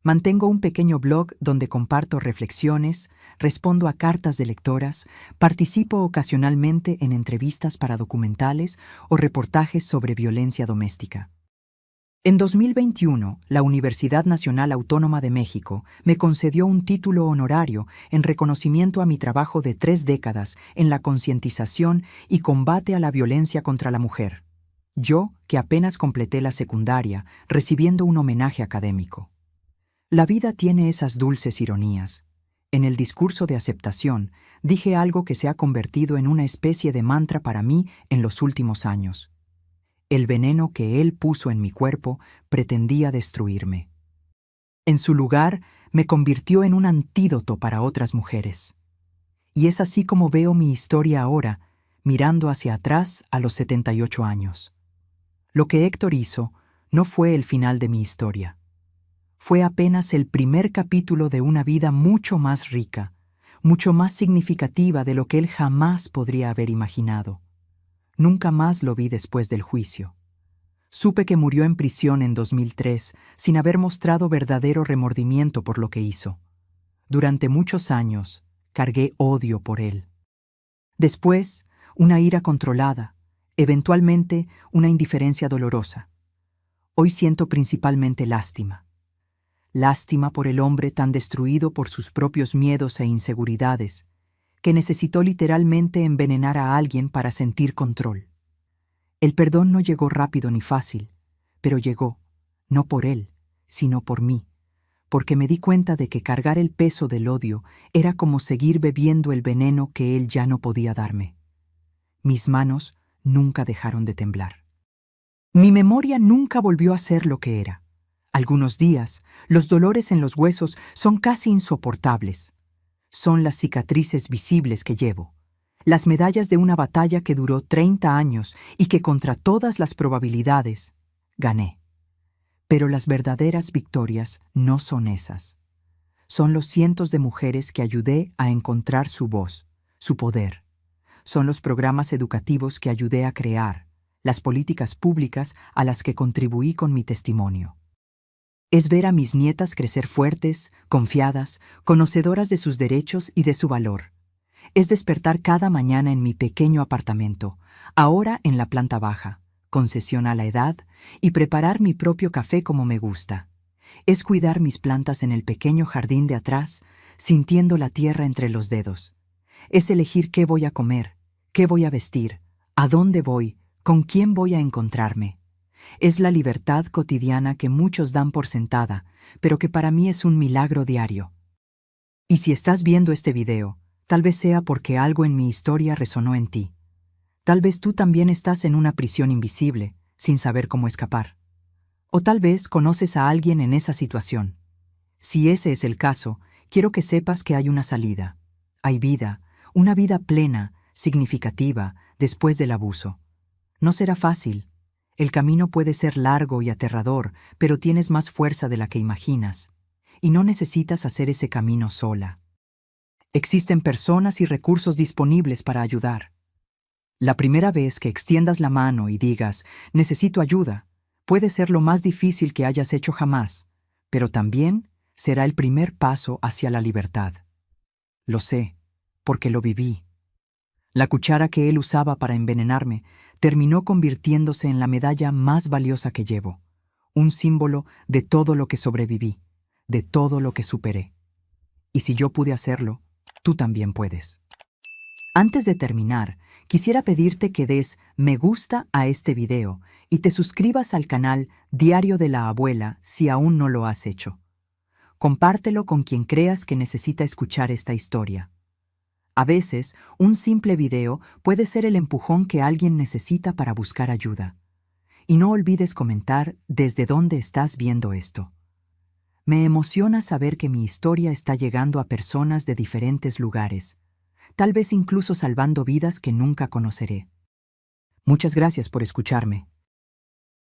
Mantengo un pequeño blog donde comparto reflexiones, respondo a cartas de lectoras, participo ocasionalmente en entrevistas para documentales o reportajes sobre violencia doméstica. En 2021, la Universidad Nacional Autónoma de México me concedió un título honorario en reconocimiento a mi trabajo de 3 décadas en la concientización y combate a la violencia contra la mujer. Yo, que apenas completé la secundaria, recibiendo un homenaje académico. La vida tiene esas dulces ironías. En el discurso de aceptación, dije algo que se ha convertido en una especie de mantra para mí en los últimos años. El veneno que él puso en mi cuerpo pretendía destruirme. En su lugar, me convirtió en un antídoto para otras mujeres. Y es así como veo mi historia ahora, mirando hacia atrás a los 78 años. Lo que Héctor hizo no fue el final de mi historia. Fue apenas el primer capítulo de una vida mucho más rica, mucho más significativa de lo que él jamás podría haber imaginado. Nunca más lo vi después del juicio. Supe que murió en prisión en 2003 sin haber mostrado verdadero remordimiento por lo que hizo. Durante muchos años, cargué odio por él. Después, una ira controlada, eventualmente una indiferencia dolorosa. Hoy siento principalmente lástima. Lástima por el hombre tan destruido por sus propios miedos e inseguridades, que necesitó literalmente envenenar a alguien para sentir control. El perdón no llegó rápido ni fácil, pero llegó, no por él, sino por mí, porque me di cuenta de que cargar el peso del odio era como seguir bebiendo el veneno que él ya no podía darme. Mis manos nunca dejaron de temblar. Mi memoria nunca volvió a ser lo que era. Algunos días, los dolores en los huesos son casi insoportables. Son las cicatrices visibles que llevo, las medallas de una batalla que duró 30 años y que contra todas las probabilidades gané. Pero las verdaderas victorias no son esas. Son los cientos de mujeres que ayudé a encontrar su voz, su poder. Son los programas educativos que ayudé a crear, las políticas públicas a las que contribuí con mi testimonio. Es ver a mis nietas crecer fuertes, confiadas, conocedoras de sus derechos y de su valor. Es despertar cada mañana en mi pequeño apartamento, ahora en la planta baja, concesión a la edad, y preparar mi propio café como me gusta. Es cuidar mis plantas en el pequeño jardín de atrás, sintiendo la tierra entre los dedos. Es elegir qué voy a comer, qué voy a vestir, a dónde voy, con quién voy a encontrarme. Es la libertad cotidiana que muchos dan por sentada, pero que para mí es un milagro diario. Y si estás viendo este video, tal vez sea porque algo en mi historia resonó en ti. Tal vez tú también estás en una prisión invisible, sin saber cómo escapar. O tal vez conoces a alguien en esa situación. Si ese es el caso, quiero que sepas que hay una salida. Hay vida, una vida plena, significativa, después del abuso. No será fácil. El camino puede ser largo y aterrador, pero tienes más fuerza de la que imaginas. Y no necesitas hacer ese camino sola. Existen personas y recursos disponibles para ayudar. La primera vez que extiendas la mano y digas, necesito ayuda, puede ser lo más difícil que hayas hecho jamás, pero también será el primer paso hacia la libertad. Lo sé, porque lo viví. La cuchara que él usaba para envenenarme terminó convirtiéndose en la medalla más valiosa que llevo, un símbolo de todo lo que sobreviví, de todo lo que superé. Y si yo pude hacerlo, tú también puedes. Antes de terminar, quisiera pedirte que des me gusta a este video y te suscribas al canal Diario de la Abuela si aún no lo has hecho. Compártelo con quien creas que necesita escuchar esta historia. A veces, un simple video puede ser el empujón que alguien necesita para buscar ayuda. Y no olvides comentar desde dónde estás viendo esto. Me emociona saber que mi historia está llegando a personas de diferentes lugares, tal vez incluso salvando vidas que nunca conoceré. Muchas gracias por escucharme.